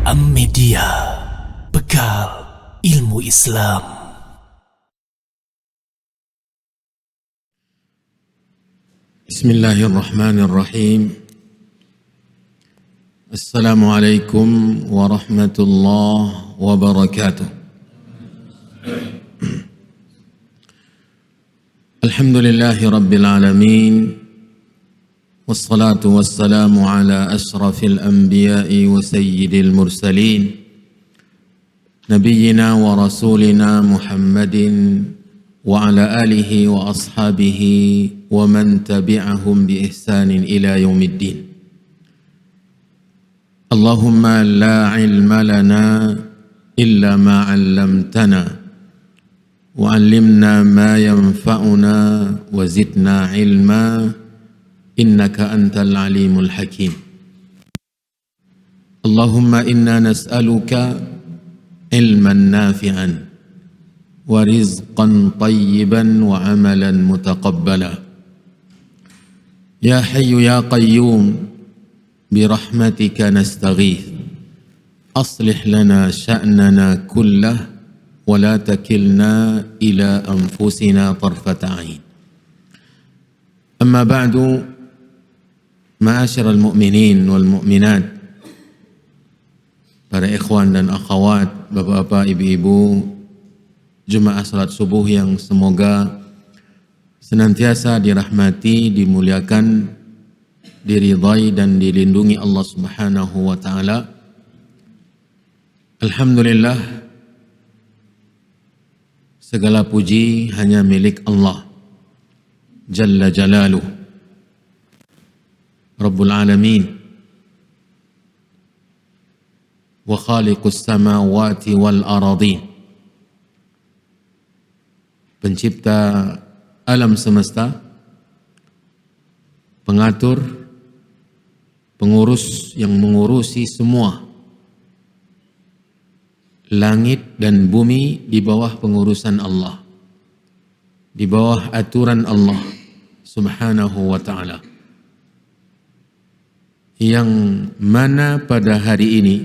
Am-Media, bekal ilmu Islam. Bismillahirrahmanirrahim. Assalamualaikum warahmatullahi wabarakatuh. Alhamdulillahi rabbil alamin. Wassalatu wassalamu ala ashrafil anbiya'i wa sayyidil mursalin, nabiyyina wa rasulina Muhammadin wa ala alihi wa ashabihi wa man tabi'ahum bi ihsanin ila yaumiddin. Allahumma la ilma lana illa ma 'allamtana wa 'allimna ma yanfa'una wa zidna ilma innaka antal alimul hakim. Allahumma inna nas'aluka ilman nafi'an wa rizqan tayyiban wa amalan mutaqabbala. Ya hayyu ya qayyum birahmatika nastaghith aslih lana sya'nana kullah wa la takilna ila anfusina tarfata 'ain. Amma ba'du, ma'asyiral mu'minin wal mu'minat, para ikhwan dan akhwat, bapak-bapak, ibu-ibu, jemaah salat subuh yang semoga senantiasa dirahmati, dimuliakan, diridhai dan dilindungi Allah Subhanahu wa taala. Alhamdulillah, segala puji hanya milik Allah Jalla Jalaluh, Rabbul Alamin, wa khaliqus samawati wal aradin, pencipta alam semesta, pengatur, pengurus yang mengurusi semua langit dan bumi di bawah pengurusan Allah, di bawah aturan Allah Subhanahu wa ta'ala, yang mana pada hari ini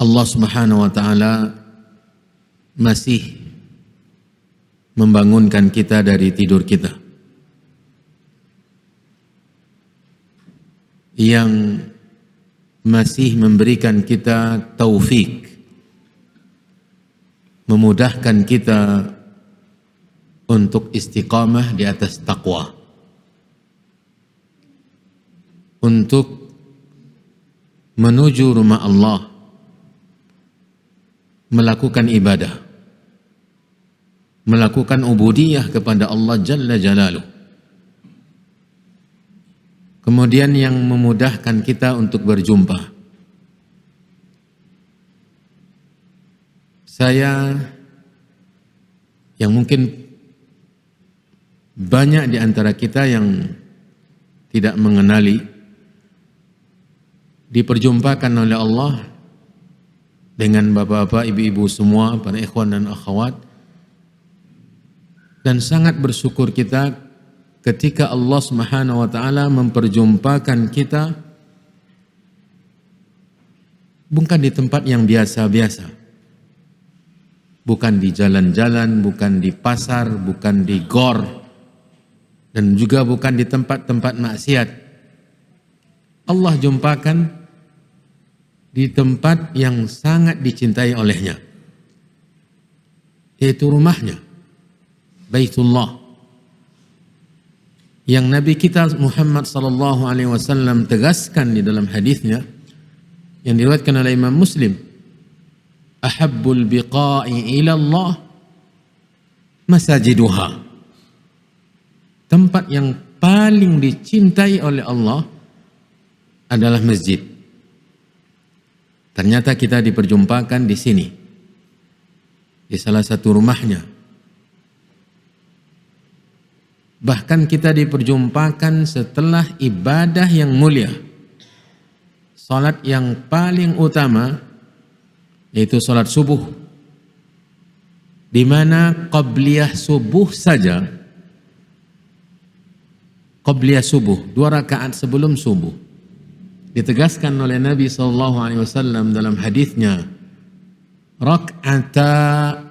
Allah Subhanahu wa ta'ala masih membangunkan kita dari tidur kita, yang masih memberikan kita taufik, memudahkan kita untuk istiqamah di atas taqwa, untuk menuju rumah Allah, melakukan ibadah, melakukan ubudiyah kepada Allah Jalla Jalaluh. Kemudian yang memudahkan kita untuk berjumpa. Saya yang mungkin banyak di antara kita yang tidak mengenali, diperjumpakan oleh Allah dengan bapak-bapak, ibu-ibu semua, para ikhwan dan akhwat, dan sangat bersyukur kita ketika Allah Subhanahu wa ta'ala memperjumpakan kita bukan di tempat yang biasa-biasa, bukan di jalan-jalan, bukan di pasar, bukan di gor, dan juga bukan di tempat-tempat maksiat. Allah jumpakan di tempat yang sangat dicintai olehnya, yaitu rumahnya, Baitullah, yang Nabi kita Muhammad sallallahu alaihi wasallam tegaskan di dalam hadisnya yang diriwayatkan oleh Imam Muslim, ahabbul biqa'i ila Allah masajiduha, tempat yang paling dicintai oleh Allah adalah masjid. Ternyata kita diperjumpakan di sini, di salah satu rumahnya. Bahkan kita diperjumpakan setelah ibadah yang mulia, salat yang paling utama, yaitu salat subuh, di mana qabliyah subuh saja, qabliyah subuh, 2 rakaat sebelum subuh, ditegaskan oleh Nabi SAW dalam hadisnya, rak'ata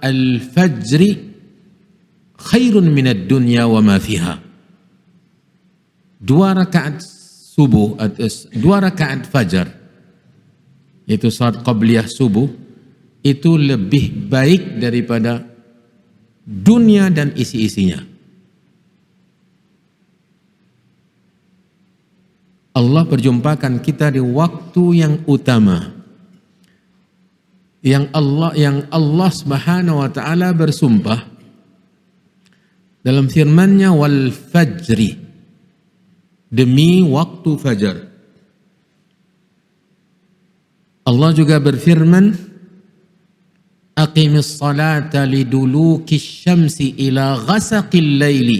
al-fajri khairun minad dunya wa ma fiha. 2 rakaat subuh, 2 rakaat fajar, yaitu salat qabliyah subuh, itu lebih baik daripada dunia dan isi-isinya. Allah perjumpakan kita di waktu yang utama, yang Allah Subhanahu wa taala bersumpah dalam firman-Nya, wal fajri, demi waktu fajar. Allah juga berfirman, aqimis salata lidulukis syamsi ila ghasaqil laili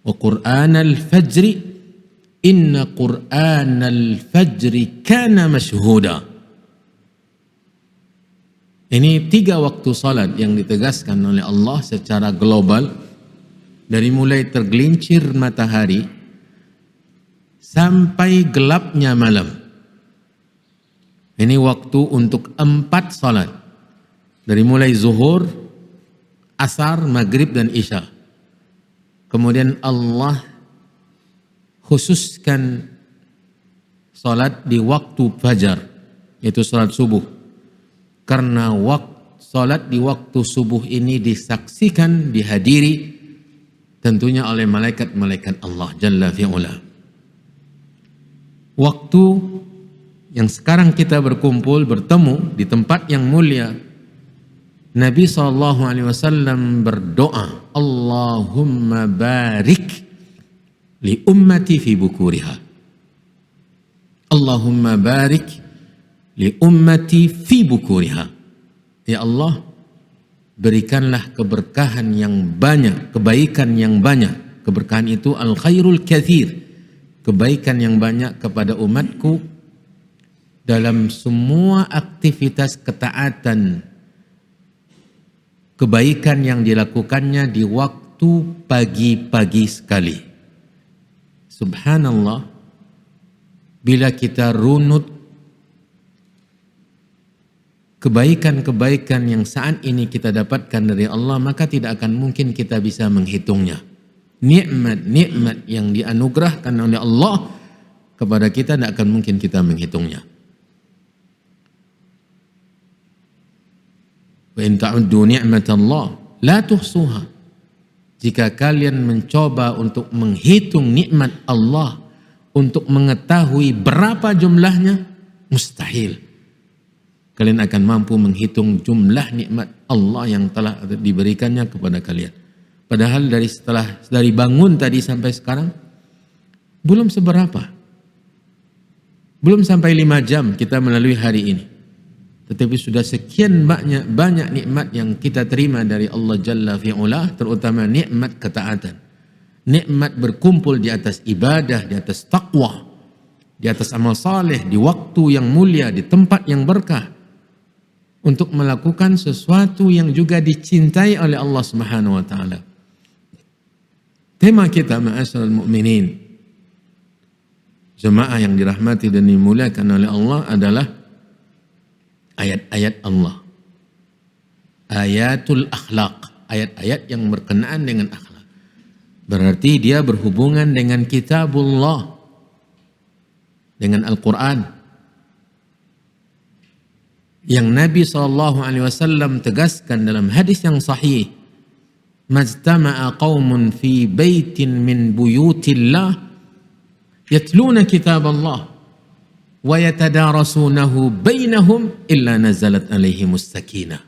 wa qur'anal fajri inna qur'anal fajri kana mashhuda. Ini 3 waktu salat yang ditegaskan oleh Allah secara global, dari mulai tergelincir matahari sampai gelapnya malam. Ini waktu untuk 4 salat, dari mulai zuhur, asar, maghrib dan isya. Kemudian Allah khususkan salat di waktu fajar, yaitu salat subuh, karena salat di waktu subuh ini disaksikan, dihadiri tentunya oleh malaikat-malaikat Allah Jalla fi'ula. Waktu yang sekarang kita bertemu di tempat yang mulia, Nabi SAW berdoa, Allahumma barik li ummati fi bukuriha. Allahumma barik li ummati fi bukuriha. Ya Allah, berikanlah keberkahan yang banyak, kebaikan yang banyak. Keberkahan itu al-khairul katsir, kebaikan yang banyak kepada umatku dalam semua aktivitas ketaatan, kebaikan yang dilakukannya di waktu pagi-pagi sekali. Subhanallah, bila kita runut kebaikan-kebaikan yang saat ini kita dapatkan dari Allah, maka tidak akan mungkin kita bisa menghitungnya. Nikmat-nikmat yang dianugerahkan oleh Allah kepada kita tidak akan mungkin kita menghitungnya. Wa in ta'uddu ni'matallah la tuhsuha. Jika kalian mencoba untuk menghitung nikmat Allah, untuk mengetahui berapa jumlahnya, mustahil kalian akan mampu menghitung jumlah nikmat Allah yang telah diberikannya kepada kalian. Padahal dari bangun tadi sampai sekarang belum seberapa. Belum sampai 5 jam kita melalui hari ini. Tetapi sudah sekian banyak nikmat yang kita terima dari Allah Jalla fi'ula, terutama nikmat ketaatan. Nikmat berkumpul di atas ibadah, di atas taqwa, di atas amal saleh, di waktu yang mulia, di tempat yang berkah, untuk melakukan sesuatu yang juga dicintai oleh Allah Subhanahu wa taala. Tema kita, ma'asyiral mu'minin, jemaah yang dirahmati dan dimuliakan oleh Allah, adalah ayat-ayat Allah. Ayatul akhlaq, ayat-ayat yang berkenaan dengan akhlak. Berarti dia berhubungan dengan kitabullah, dengan Al-Quran. Yang Nabi SAW tegaskan dalam hadis yang sahih, majtama'a qaumun fi baitin min buyutillah yatluna kitab Allah wa yatadarasunahu bainahum illa nazalat alaihimus sakinah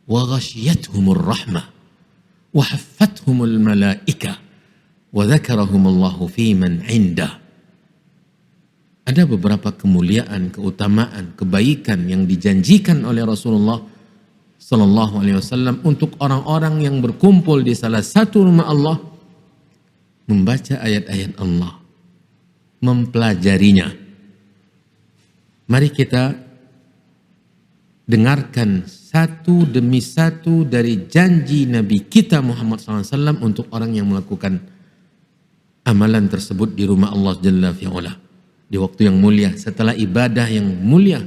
wa ghashiyatuhumur rahmah wa haffathumul malaikah wa dzakarahumullahu fi man indah. Ada beberapa kemuliaan, keutamaan, kebaikan yang dijanjikan oleh Rasulullah Sallallahu Alaihi Wasallam untuk orang-orang yang berkumpul di salah satu rumah Allah, membaca ayat-ayat Allah, mempelajarinya. Mari kita dengarkan satu demi satu dari janji Nabi kita Muhammad SAW untuk orang yang melakukan amalan tersebut di rumah Allah Jalla fi'ala. di waktu yang mulia, setelah ibadah yang mulia.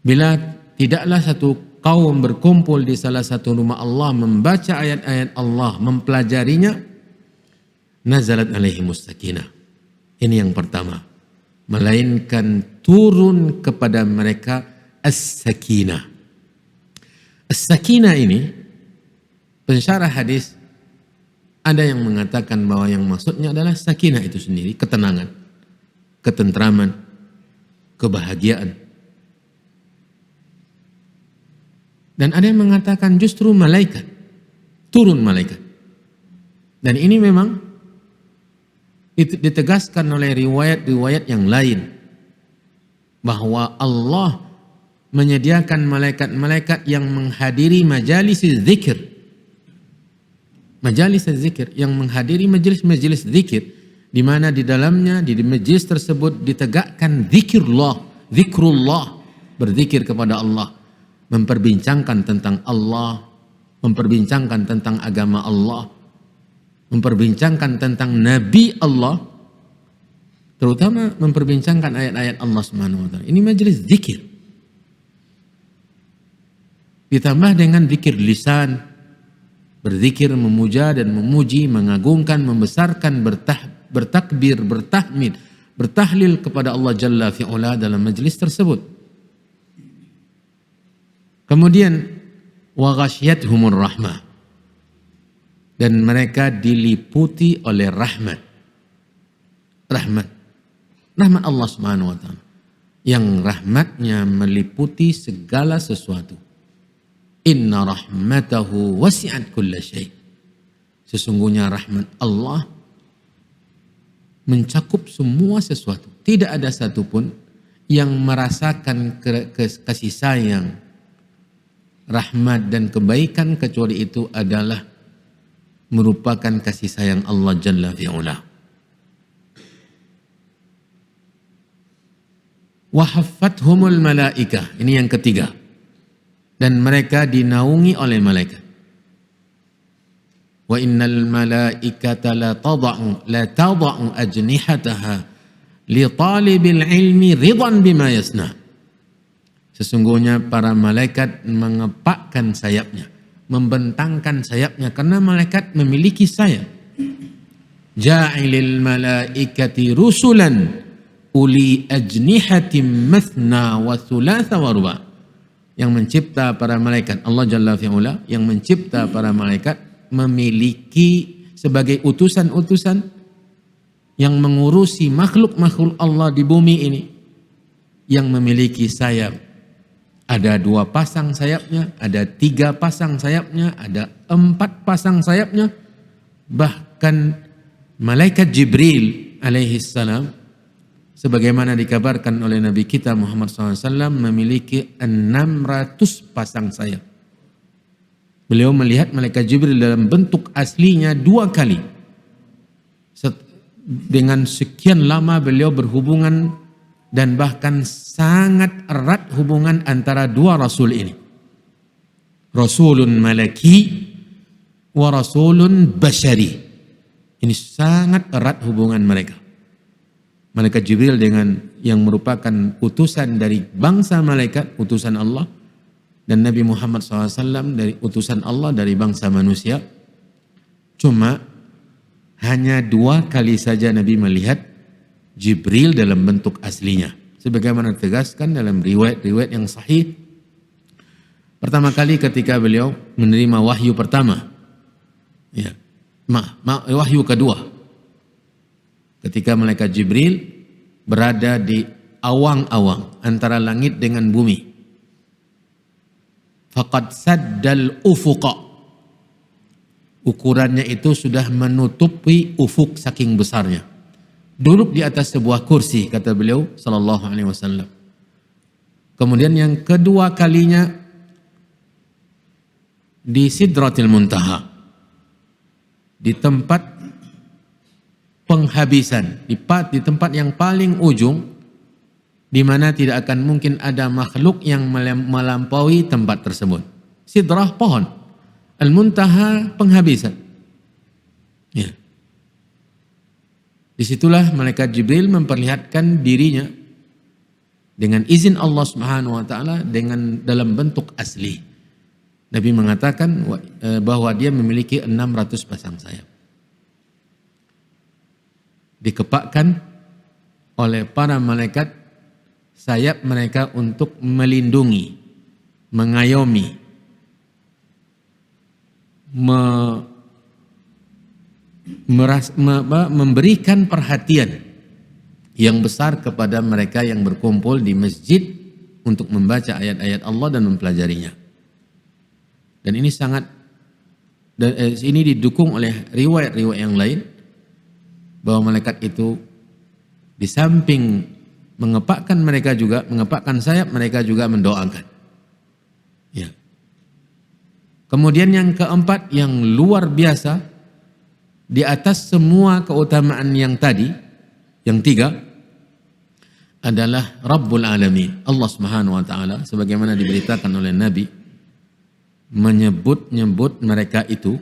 Bila tidaklah satu kaum berkumpul di salah satu rumah Allah, membaca ayat-ayat Allah, mempelajarinya, nazalat alaihimus sakinah. Ini yang pertama. Melainkan turun kepada mereka as-sakinah. As-sakinah ini, pensyarah hadis ada yang mengatakan bahwa yang maksudnya adalah sakinah itu sendiri, ketenangan, ketentraman, kebahagiaan. Dan ada yang mengatakan justru malaikat, turun malaikat. Dan ini memang ditegaskan oleh riwayat-riwayat yang lain, bahwa Allah menyediakan malaikat-malaikat yang menghadiri majalis zikir. Majalis zikir, yang menghadiri majelis-majelis zikir, di mana di dalamnya, di majelis tersebut ditegakkan zikrullah, berzikir kepada Allah, memperbincangkan tentang Allah, memperbincangkan tentang agama Allah, memperbincangkan tentang Nabi Allah, terutama memperbincangkan ayat-ayat Allah Subhanahu wa taala. Ini majelis zikir. Ditambah dengan zikir lisan, berzikir, memuja dan memuji, mengagungkan, membesarkan, bertakbir, bertahmid, bertahlil kepada Allah Jalla fi'ula dalam majlis tersebut. Kemudian wa ghasyiyatuhumur rahmah, dan mereka diliputi oleh rahmat Allah Subhanahu wa taala, yang rahmatnya meliputi segala sesuatu. Inna rahmatahu wasi'at kulla syai'. Sesungguhnya rahmat Allah mencakup semua sesuatu. Tidak ada satupun yang merasakan kasih sayang, rahmat dan kebaikan kecuali itu adalah merupakan kasih sayang Allah Jalla fi'ula. Wa haffathumul malaikah. Ini yang ketiga. Dan mereka dinaungi oleh malaikat. Wa innal malaikata la tada'u ajnihataha li talibil ilmi ridwan bima yasna. Sesungguhnya para malaikat mengepakkan sayapnya, membentangkan sayapnya, karena malaikat memiliki sayap. Ja'ilil malaikati rusulan uli ajnihatim mathna wa thulatha wa ruba'. Yang mencipta para malaikat, Allah Jalla fi'ula, yang mencipta para malaikat memiliki sebagai utusan-utusan yang mengurusi makhluk-makhluk Allah di bumi ini, yang memiliki sayap. Ada 2 pasang sayapnya, ada 3 pasang sayapnya, ada 4 pasang sayapnya. Bahkan malaikat Jibril alaihi salam, sebagaimana dikabarkan oleh Nabi kita Muhammad SAW, memiliki 600 pasang sayap. Beliau melihat malaikat Jibril dalam bentuk aslinya 2 kali. Dengan sekian lama beliau berhubungan, dan bahkan sangat erat hubungan antara 2 rasul ini. Rasulun malaki wa rasulun bashari. Ini sangat erat hubungan mereka. Malaikat Jibril dengan yang merupakan utusan dari bangsa malaikat, utusan Allah, dan Nabi Muhammad SAW dari utusan Allah dari bangsa manusia. Cuma hanya 2 kali saja Nabi melihat Jibril dalam bentuk aslinya, sebagaimana ditegaskan dalam riwayat-riwayat yang sahih. Pertama kali ketika beliau menerima wahyu pertama, wahyu kedua, ketika malaikat Jibril berada di awang-awang antara langit dengan bumi. Faqad saddal ufuqa. Ukurannya itu sudah menutupi ufuk saking besarnya. Duduk di atas sebuah kursi, kata beliau sallallahu alaihi wasallam. Kemudian yang kedua kalinya di Sidratil Muntaha, di tempat penghabisan, di tempat yang paling ujung, di mana tidak akan mungkin ada makhluk yang melampaui tempat tersebut. Sidrah pohon, Al-Muntaha penghabisan. Ya. Disitulah malaikat Jibril memperlihatkan dirinya dengan izin Allah Subhanahu wa taala dengan dalam bentuk asli. Nabi mengatakan bahwa dia memiliki 600 pasang sayap. Dikepakkan oleh para malaikat sayap mereka untuk melindungi, mengayomi, memberikan perhatian yang besar kepada mereka yang berkumpul di masjid untuk membaca ayat-ayat Allah dan mempelajarinya. Dan ini ini didukung oleh riwayat-riwayat yang lain bahwa malaikat itu di samping mengepakkan sayap, mereka juga mendoakan. Ya. Kemudian yang keempat yang luar biasa di atas semua keutamaan yang tadi, yang tiga adalah Rabbul Alamin. Allah Subhanahu wa taala sebagaimana diberitakan oleh Nabi menyebut mereka itu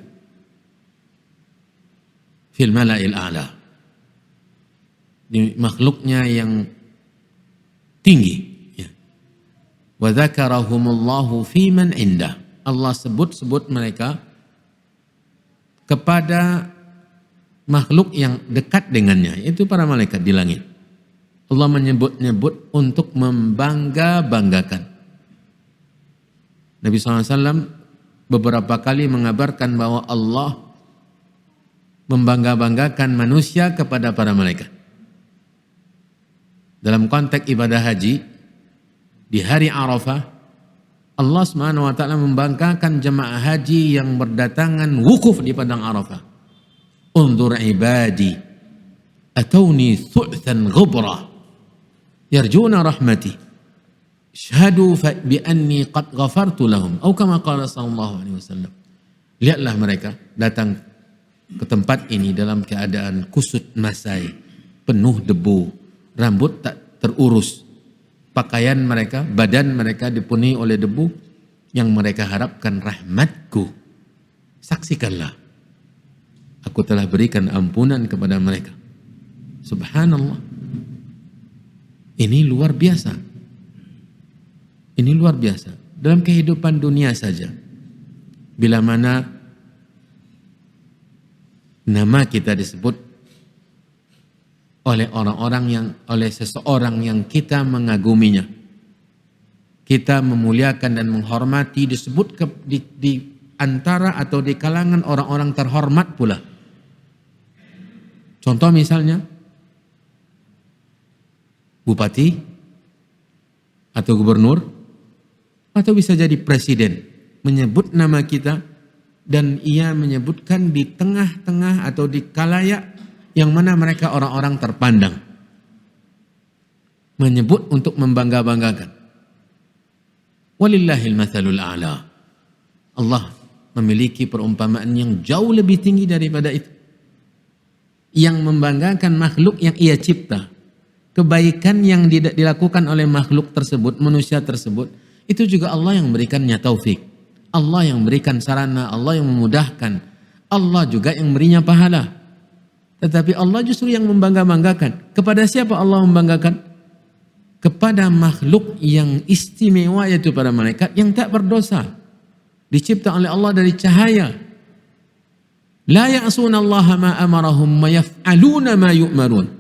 fil mala'il a'la, di makhluknya yang tinggi, ya. Wa dzakarahumullahu fi man indah. Allah sebut mereka kepada makhluk yang dekat dengannya, yaitu para malaikat di langit. Allah menyebut untuk membangga-banggakan. Nabi SAW beberapa kali mengabarkan bahwa Allah membangga-banggakan manusia kepada para malaikat. Dalam konteks ibadah haji, di hari Arafah, Allah Subhanahu wa taala membanggakan jemaah haji yang berdatangan wukuf di padang Arafah. Unzur ibadi atawni thu'than ghubra yarjuna rahmati syahadu bi anni qad ghafartu lahum atau kama qala sallallahu alaihi wasallam. Lihatlah mereka datang ke tempat ini dalam keadaan kusut masai, penuh debu, rambut tak terurus, pakaian mereka, badan mereka dipenuhi oleh debu, yang mereka harapkan rahmatku. Saksikanlah, aku telah berikan ampunan kepada mereka. Subhanallah. Ini luar biasa. Ini luar biasa. Dalam kehidupan dunia saja, bila mana nama kita disebut oleh oleh seseorang yang kita mengaguminya, kita memuliakan dan menghormati, disebut di antara atau di kalangan orang-orang terhormat pula. Contoh misalnya bupati atau gubernur, atau bisa jadi presiden, menyebut nama kita, dan ia menyebutkan di tengah-tengah atau di khalayak yang mana mereka orang-orang terpandang, menyebut untuk membangga-banggakan. Walillahil mathalul a'la. Allah memiliki perumpamaan yang jauh lebih tinggi daripada itu, yang membanggakan makhluk yang ia cipta. Kebaikan yang dilakukan oleh makhluk tersebut, manusia tersebut, itu juga Allah yang memberikannya taufik, Allah yang memberikan sarana, Allah yang memudahkan, Allah juga yang memberinya pahala. Tetapi Allah justru yang membangga-banggakan. Kepada siapa Allah membanggakan? Kepada makhluk yang istimewa, yaitu para malaikat yang tak berdosa, dicipta oleh Allah dari cahaya. La ya'suna Allah ma amarahum wa yaf'aluna ma yu'marun.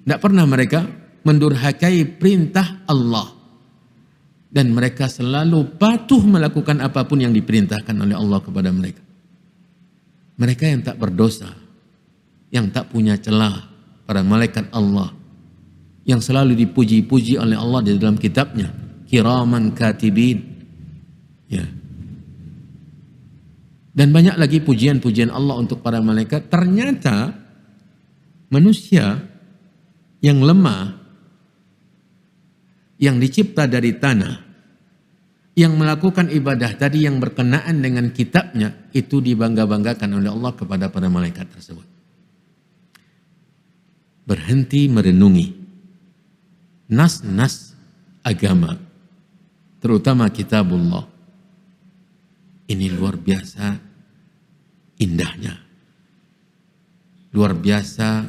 Tidak pernah mereka mendurhakai perintah Allah, dan mereka selalu patuh melakukan apapun yang diperintahkan oleh Allah kepada mereka. Mereka yang tak berdosa, yang tak punya celah, para malaikat Allah yang selalu dipuji-puji oleh Allah di dalam kitabnya, kiraman katibin, ya. Dan banyak lagi pujian-pujian Allah untuk para malaikat. Ternyata manusia yang lemah, yang dicipta dari tanah, yang melakukan ibadah tadi yang berkenaan dengan kitabnya, itu dibangga-banggakan oleh Allah kepada para malaikat tersebut. Berhenti merenungi nas-nas agama, terutama kitabullah. Ini luar biasa indahnya, luar biasa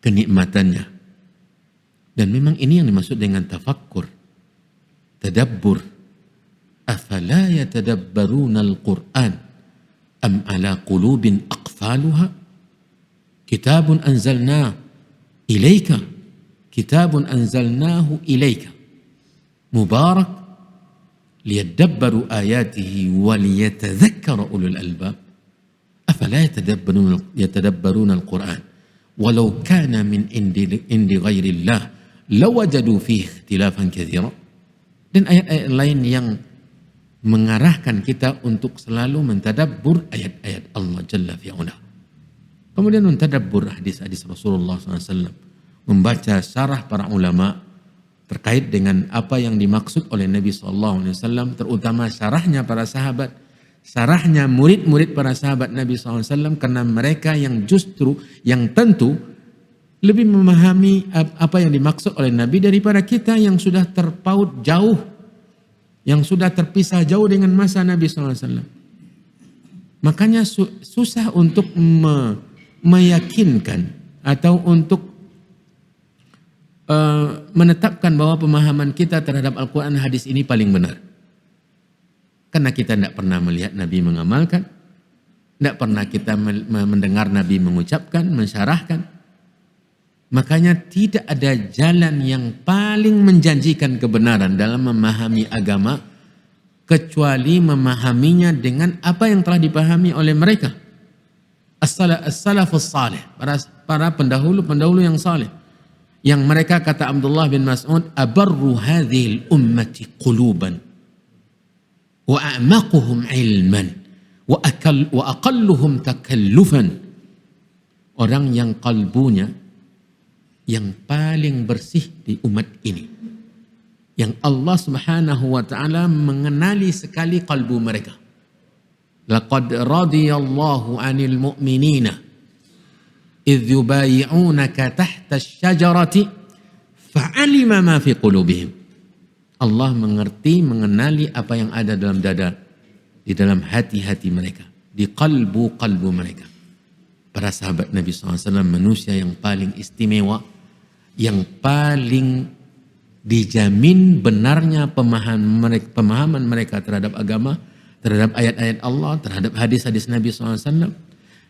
kenikmatannya. Dan memang ini yang dimaksud dengan tafakkur, tadabbur. Afala yatadabbaruna al-Qur'an am ala qulubin aqfaluha? Kitabun anzalnahu ilaika mubarak liyadabbaru ayatihi wa liyatadhakkara ulul albab. Afala yatadabbaruna al-Qur'an walau kana min indi ghairillah lawajadu fihi ikhtilafan katsira. Dan ayat-ayat lain yang mengarahkan kita untuk selalu mentadabbur ayat-ayat Allah Jalla fi'ala. Kemudian mentadabbur hadis-hadis Rasulullah SAW, membaca syarah para ulama terkait dengan apa yang dimaksud oleh Nabi SAW, terutama syarahnya para sahabat, syarahnya murid-murid para sahabat Nabi SAW, karena mereka yang justru yang tentu lebih memahami apa yang dimaksud oleh Nabi daripada kita yang sudah terpaut jauh, yang sudah terpisah jauh dengan masa Nabi SAW. Makanya susah untuk meyakinkan atau untuk menetapkan bahwa pemahaman kita terhadap Al-Quran hadis ini paling benar. Karena kita tidak pernah melihat Nabi mengamalkan, tidak pernah kita mendengar Nabi mengucapkan, mensyarahkan. Makanya tidak ada jalan yang paling menjanjikan kebenaran dalam memahami agama kecuali memahaminya dengan apa yang telah dipahami oleh mereka. As-salafus salih, para pendahulu yang saleh. Yang mereka, kata Abdullah bin Mas'ud, abarru hadhil ummati quluban wa a'maquhum ilman wa aqalluhum takallufan. Orang yang kalbunya yang paling bersih di umat ini, yang Allah Subhanahu wa taala mengenali sekali kalbu mereka. Laqad radiyallahu 'anil mu'minina idh yubayi'unaka tahta asy-syajarati fa'alima ma fi qulubihim. Allah mengerti, mengenali apa yang ada dalam dada, di dalam hati-hati mereka, di kalbu mereka. Para sahabat Nabi SAW manusia yang paling istimewa, yang paling dijamin benarnya pemahaman mereka terhadap agama, terhadap ayat-ayat Allah, terhadap hadis-hadis Nabi SAW.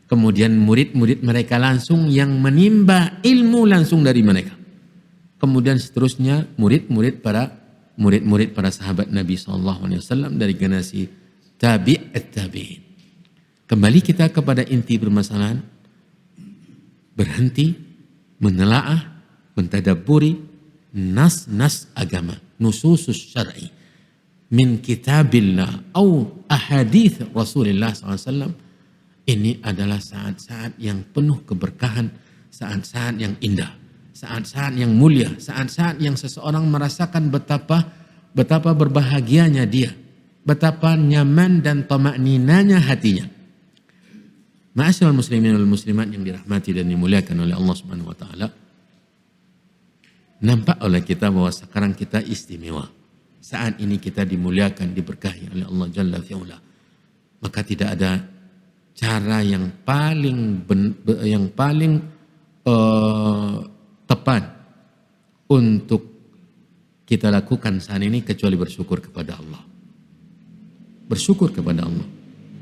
Kemudian murid-murid mereka langsung yang menimba ilmu langsung dari mereka. Kemudian seterusnya murid-murid para sahabat Nabi SAW dari generasi tabi'in. Kembali kita kepada inti permasalahan, berhenti menelaah, mentadabburi nas-nas agama, nususus syar'i min kitabillah atau ahadits Rasulullah SAW. Ini adalah saat-saat yang penuh keberkahan, saat-saat yang indah, saat-saat yang mulia, saat-saat yang seseorang merasakan betapa berbahagianya dia, betapa nyaman dan tamakninanya hatinya. Ma'asyiral muslimin wal muslimat yang dirahmati dan dimuliakan oleh Allah Subhanahu wa taala, nampak oleh kita bahwa sekarang kita istimewa. Saat ini kita dimuliakan, diberkahi oleh Allah Jalla fi'ula. Maka tidak ada cara yang paling tepat untuk kita lakukan saat ini kecuali bersyukur kepada Allah. Bersyukur kepada Allah.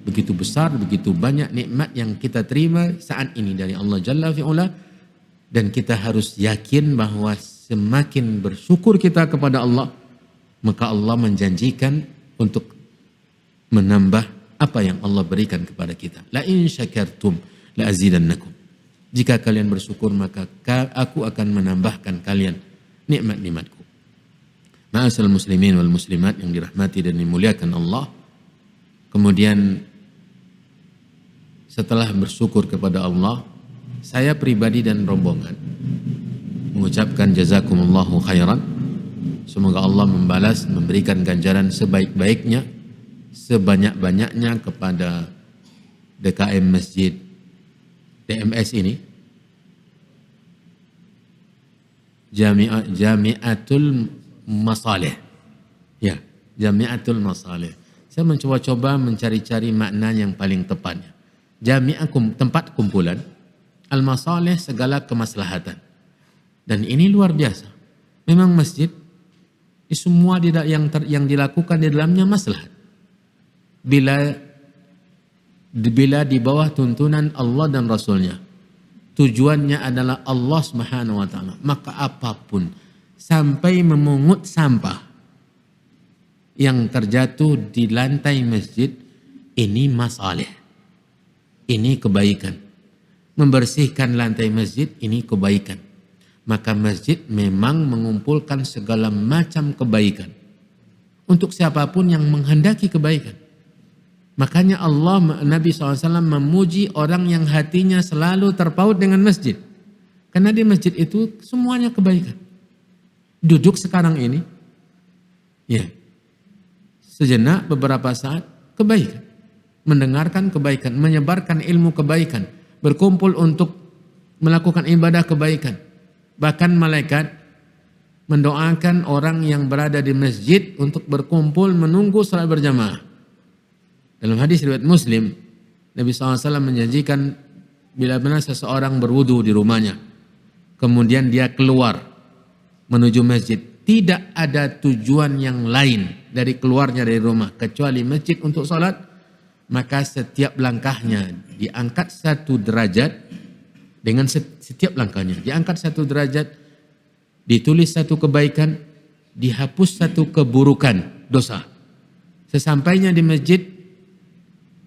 Begitu besar, begitu banyak nikmat yang kita terima saat ini dari Allah Jalla fi'ula. Dan kita harus yakin bahwa semakin bersyukur kita kepada Allah, maka Allah menjanjikan untuk menambah apa yang Allah berikan kepada kita. La in syakartum la azidannakum. Jika kalian bersyukur maka aku akan menambahkan kalian nikmat-nikmatku. Ma'asyiral muslimin wal muslimat yang dirahmati dan dimuliakan Allah. Kemudian setelah bersyukur kepada Allah, saya pribadi dan rombongan mengucapkan jazakumullahu khairan. Semoga Allah membalas, memberikan ganjaran sebaik-baiknya, sebanyak-banyaknya kepada DKM Masjid DMS ini, Jami'atul Masalih. Ya, Jami'atul Masalih. Saya mencoba-coba mencari-cari makna yang paling tepatnya. Jami'akum, tempat kumpulan. Al-masalih, segala kemaslahatan. Dan ini luar biasa. Memang masjid semua yang dilakukan di dalamnya maslahat. Bila di bawah tuntunan Allah dan Rasulnya, tujuannya adalah Allah Subhanahu wa taala, maka apapun sampai memungut sampah yang terjatuh di lantai masjid ini masalah. Ini kebaikan. Membersihkan lantai masjid ini kebaikan. Maka masjid memang mengumpulkan segala macam kebaikan untuk siapapun yang menghendaki kebaikan. Makanya Nabi SAW memuji orang yang hatinya selalu terpaut dengan masjid. Karena di masjid itu semuanya kebaikan. Duduk sekarang ini, ya, sejenak beberapa saat kebaikan. Mendengarkan kebaikan, menyebarkan ilmu kebaikan, berkumpul untuk melakukan ibadah kebaikan. Bahkan malaikat mendoakan orang yang berada di masjid untuk berkumpul menunggu salat berjamaah. Dalam hadis riwayat Muslim, Nabi SAW menjanjikan bila mana seseorang berwudu di rumahnya, kemudian dia keluar menuju masjid, tidak ada tujuan yang lain dari keluarnya dari rumah kecuali masjid untuk salat, maka setiap langkahnya diangkat 1 derajat. Dengan setiap langkahnya diangkat 1 derajat, ditulis 1 kebaikan, dihapus 1 keburukan, dosa. Sesampainya di masjid,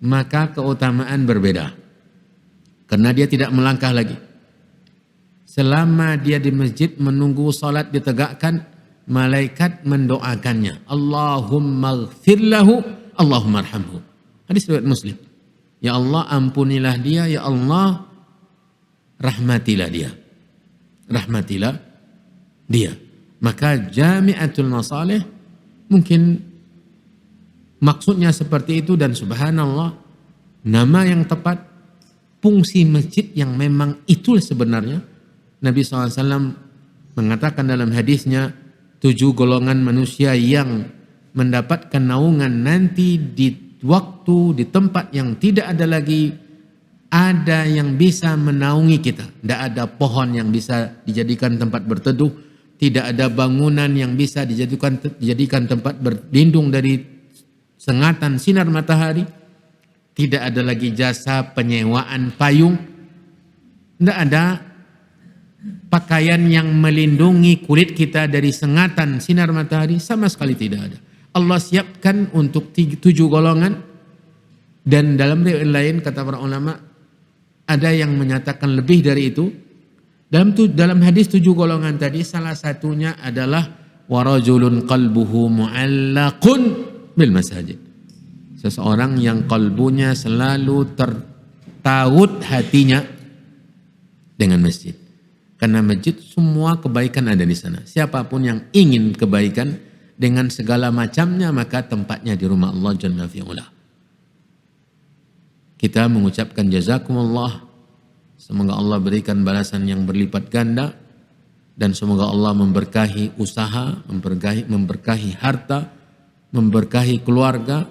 maka keutamaan berbeda. Karena dia tidak melangkah lagi. Selama dia di masjid menunggu salat ditegakkan, malaikat mendoakannya, Allahumma ighfir lahu, Allahumma arhamhu. Hadis riwayat Muslim. Ya Allah, ampunilah dia, ya Allah, rahmatilah dia. Rahmatilah dia. Maka jami'atul masalih mungkin maksudnya seperti itu, dan subhanallah, nama yang tepat, fungsi masjid yang memang itulah sebenarnya. Nabi SAW mengatakan dalam hadisnya, 7 golongan manusia yang mendapatkan naungan nanti di waktu, di tempat yang tidak ada lagi ada yang bisa menaungi kita. Tidak ada pohon yang bisa dijadikan tempat berteduh, tidak ada bangunan yang bisa dijadikan tempat berlindung dari sengatan sinar matahari, tidak ada lagi jasa penyewaan payung, tidak ada pakaian yang melindungi kulit kita dari sengatan sinar matahari, sama sekali tidak ada. Allah siapkan untuk 7 golongan, dan dalam riwayat lain kata para ulama ada yang menyatakan lebih dari itu. Dalam hadis 7 golongan tadi, salah satunya adalah warajulun qalbuhu mu'allaqun bil masajid. Seseorang yang kalbunya selalu tertaut hatinya dengan masjid. Karena masjid semua kebaikan ada di sana. Siapapun yang ingin kebaikan dengan segala macamnya, maka tempatnya di rumah Allah Jalla fi'ula. Kita mengucapkan jazakumullah. Semoga Allah berikan balasan yang berlipat ganda, dan semoga Allah memberkahi usaha, memberkahi harta, memberkahi keluarga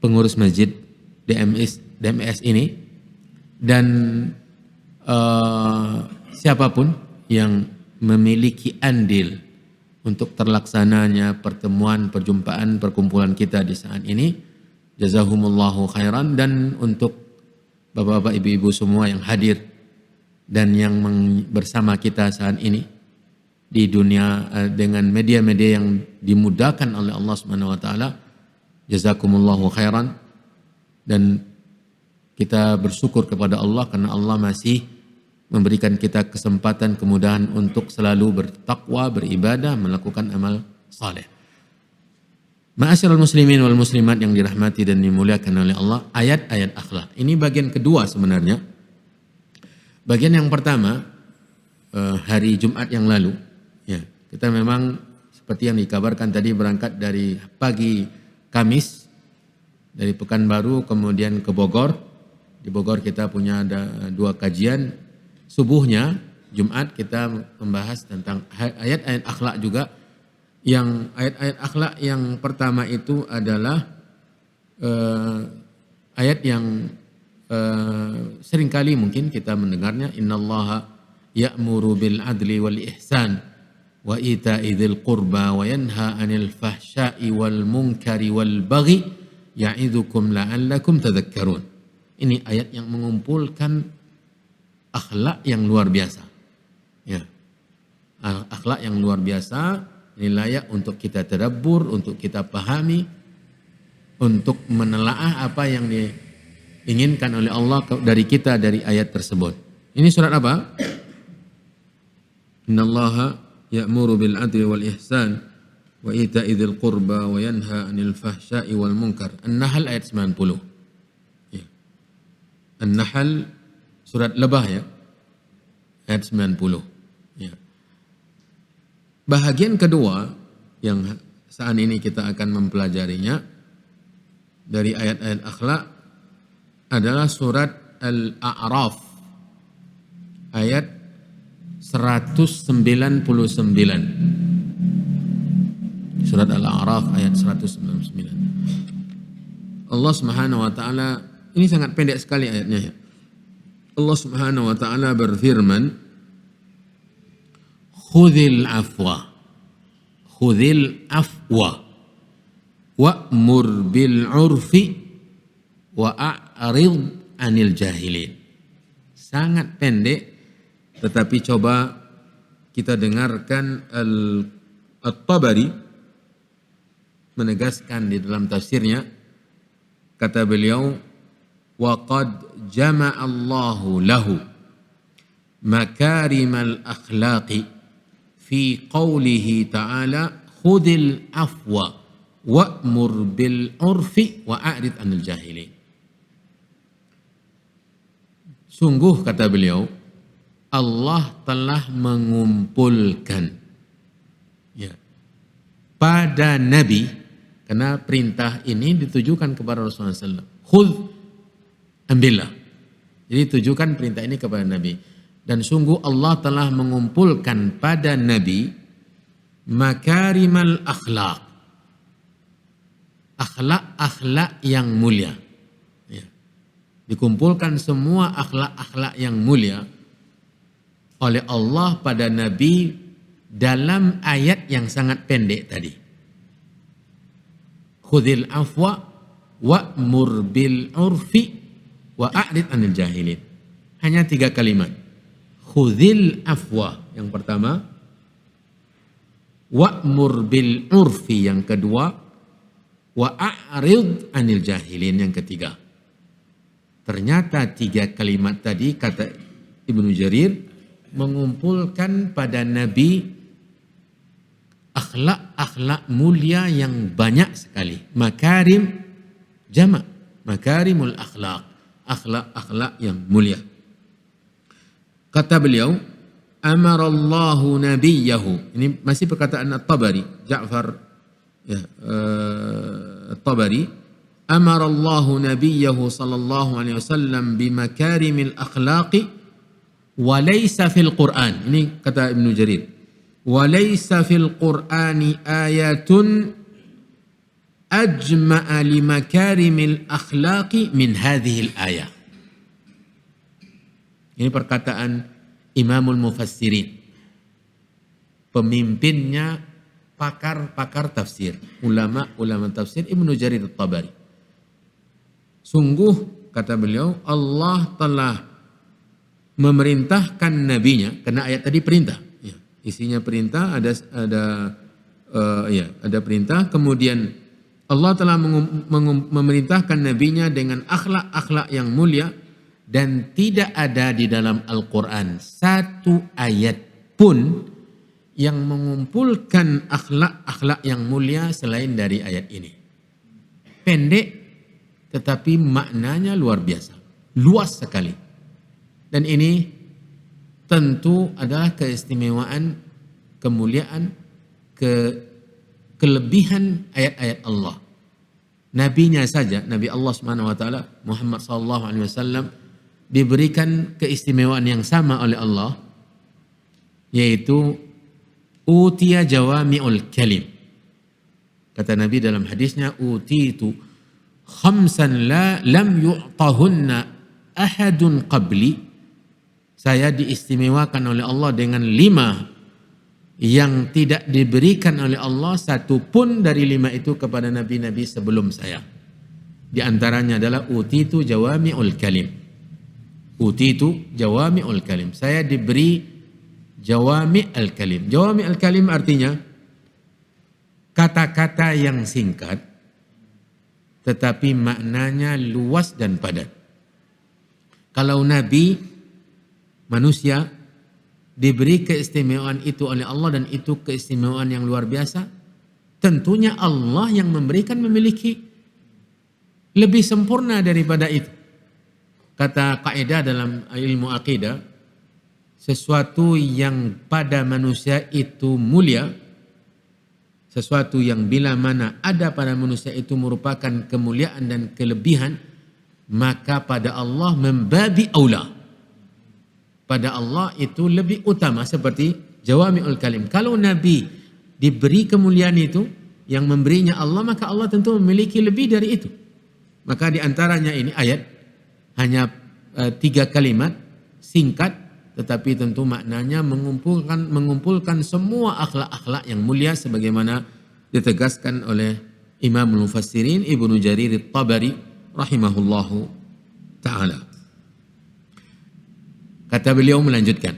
pengurus masjid DMS ini, dan siapapun yang memiliki andil untuk terlaksananya pertemuan, perjumpaan, perkumpulan kita di saat ini. Jazahumullahu khairan. Dan untuk bapak-bapak, ibu-ibu semua yang hadir dan yang bersama kita saat ini di dunia dengan media-media yang dimudahkan oleh Allah Subhanahu wa taala, jazakumullahu khairan. Dan kita bersyukur kepada Allah karena Allah masih memberikan kita kesempatan, kemudahan untuk selalu bertakwa, beribadah, melakukan amal saleh. Ma'asyiral muslimin wal muslimat yang dirahmati dan dimuliakan oleh Allah, ayat-ayat akhlak. Ini bagian kedua sebenarnya. Bagian yang pertama hari Jumat yang lalu, ya, kita memang seperti yang dikabarkan tadi berangkat dari pagi Kamis dari Pekanbaru kemudian ke Bogor. Di Bogor kita punya ada 2 kajian. Subuhnya Jumat kita membahas tentang ayat-ayat akhlak juga. Yang ayat-ayat akhlak yang pertama itu adalah ayat yang seringkali mungkin kita mendengarnya, innallaha ya'muru bil adli wal ihsan wa ita'i dzil qurba wa yanha 'anil fahsya'i wal munkari wal baghi ya'idukum la'allakum tadhakkarun. Ini ayat yang mengumpulkan akhlak yang luar biasa. Ya. Akhlak yang luar biasa ini layak untuk kita tadabbur, untuk kita pahami, untuk menelaah apa yang diinginkan oleh Allah dari kita dari ayat tersebut. Ini surat apa? Innallaha ya'muru bil adli wal ihsan wa ita'i dzil qurba wa yanha 'anil fahsya'i wal munkar. An-Nahl ayat 90. Ya. An-Nahl surat Lebah ya. Ayat 90. Ya. Bahagian kedua yang saat ini kita akan mempelajarinya dari ayat-ayat akhlak adalah surat Al-A'raf ayat 199. Surat Al-A'raf ayat 199. Allah Subhanahu wa taala, ini sangat pendek sekali ayatnya ya. Allah Subhanahu wa taala berfirman, Khudhil afwa wa'mur bil urfi wa'arid anil jahilin. Sangat pendek, tetapi coba kita dengarkan At-Tabari menegaskan di dalam tafsirnya. Kata beliau, wa qad jama'allahu lahu makarimal akhlaqi fi qawlihi ta'ala khudil afwa wa'mur bil urfi wa'arid anil jahilin. Sungguh kata beliau, Allah telah mengumpulkan ya, pada Nabi, karena perintah ini ditujukan kepada Rasulullah SAW. Khudh, ambillah. Jadi tujukan perintah ini kepada Nabi. Dan sungguh Allah telah mengumpulkan pada Nabi makarimal akhlak. Akhlak-akhlak yang mulia. Ya. Dikumpulkan semua akhlak-akhlak yang mulia oleh Allah pada Nabi dalam ayat yang sangat pendek tadi. Khudhil afwa wa'mur bil urfi wa'arid anil jahilin. Hanya 3 kalimat. Khudhil afwa yang pertama, wa'mur bil urfi yang kedua, wa'arid anil jahilin yang ketiga. Ternyata 3 kalimat tadi kata Ibnu Jarir mengumpulkan pada Nabi akhlak-akhlak mulia yang banyak sekali. Makarim jamak, makarimul akhlak, akhlak-akhlak yang mulia. Kata beliau, amarallahu nabiyahu. Ini masih perkataan At-Tabari, Ja'far ya, At-Tabari. Amarallahu nabiyahu sallallahu alaihi wasallam bimakarimil akhlaqi walaysa fil Qur'an. Ini kata Ibnu Jarir. Walaysa fil Qur'ani ayatun ajma'a limakarimil akhlaqi min hadhil ayah. Ini perkataan Imamul Mufassirin, pemimpinnya pakar-pakar tafsir, ulama-ulama tafsir, Ibnu Jarir At-Tabari. Sungguh kata beliau, Allah telah memerintahkan nabinya, karena ayat tadi perintah, ya, isinya perintah, ada perintah, kemudian Allah telah memerintahkan nabinya dengan akhlak-akhlak yang mulia, dan tidak ada di dalam Al-Quran satu ayat pun yang mengumpulkan akhlak-akhlak yang mulia selain dari ayat ini. Pendek tetapi maknanya luar biasa, luas sekali. Dan ini tentu adalah keistimewaan, kemuliaan, kelebihan ayat-ayat Allah. Nabinya saja, Nabi Allah Subhanahu wa taala Muhammad sallallahu alaihi wasallam diberikan keistimewaan yang sama oleh Allah, yaitu utiya jawami'ul kalim. Kata Nabi dalam hadisnya, utitu khamsan lam yu'tahunna ahadun qabli. saya diistimewakan oleh Allah dengan 5 yang tidak diberikan oleh Allah satu pun dari 5 itu kepada nabi-nabi sebelum saya. Di antaranya adalah utitu jawami'ul kalim. Utitu jawami'ul kalim. Saya diberi jawami'ul kalim. Jawami'ul kalim artinya kata-kata yang singkat tetapi maknanya luas dan padat. Kalau nabi manusia diberi keistimewaan itu oleh Allah dan itu keistimewaan yang luar biasa, tentunya Allah yang memberikan memiliki lebih sempurna daripada itu. Kata kaidah dalam ilmu akidah, sesuatu yang pada manusia itu mulia, sesuatu yang bila mana ada pada manusia itu merupakan kemuliaan dan kelebihan, maka pada Allah membabi aula. Pada Allah itu lebih utama, seperti jawami'ul kalim. Kalau Nabi diberi kemuliaan itu, yang memberinya Allah, maka Allah tentu memiliki lebih dari itu. Maka di antaranya ini ayat hanya 3 kalimat singkat, tetapi tentu maknanya mengumpulkan semua akhlak-akhlak yang mulia sebagaimana ditegaskan oleh Imam Mufassirin Ibnu Jarir At-Tabari rahimahullahu taala. Kata beliau melanjutkan,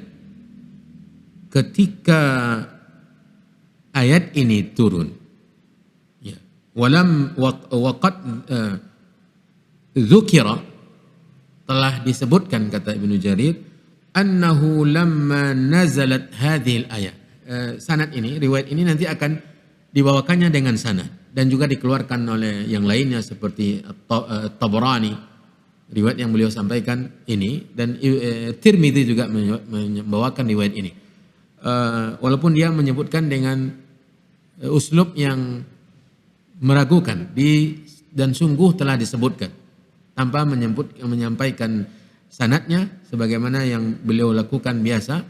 ketika ayat ini turun, ya, waqad dzukira, telah disebutkan kata Ibnu Jarir, annahu lamma nazalat hadhil ayat. Sanad ini, riwayat ini nanti akan dibawakannya dengan sanad dan juga dikeluarkan oleh yang lainnya seperti Tabarani, riwayat yang beliau sampaikan ini, dan Tirmidzi juga membawakan riwayat ini. Walaupun dia menyebutkan dengan uslub yang meragukan dan sungguh telah disebutkan tanpa menyampaikan sanadnya sebagaimana yang beliau lakukan biasa.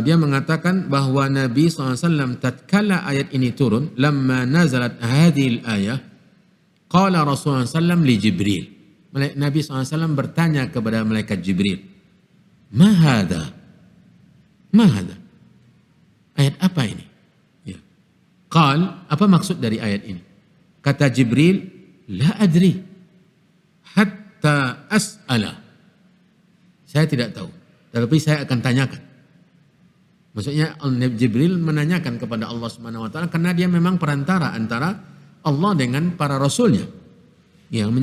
Dia mengatakan bahwa Nabi SAW tatkala ayat ini turun, lamma nazalat hadhil ayah, qala Rasulullah SAW li Jibril. Nabi SAW bertanya kepada malaikat Jibril, ma hadha? Ma hadha? Ayat apa ini? Ya. Qal, apa maksud dari ayat ini? Kata Jibril, la adri hatta as'ala. Saya tidak tahu, tetapi saya akan tanyakan. Maksudnya Jibril menanyakan kepada Allah Subhanahu wa taala karena dia memang perantara antara Allah dengan para rasulnya yang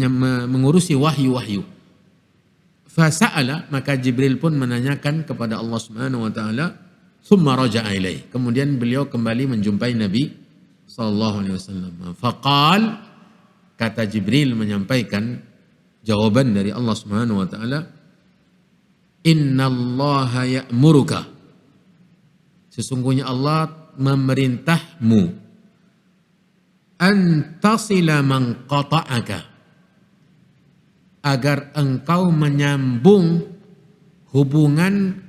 mengurusi wahyu-wahyu. Fasa'ala, maka Jibril pun menanyakan kepada Allah Subhanahu wa taala, summa raja'a ilaih. Kemudian beliau kembali menjumpai Nabi sallallahu alaihi wasallam. Faqal, kata Jibril menyampaikan jawaban dari Allah Subhanahu wa taala, innallaha ya'muruka, sesungguhnya Allah memerintahmu, an tasila man qata'aka, agar engkau menyambung hubungan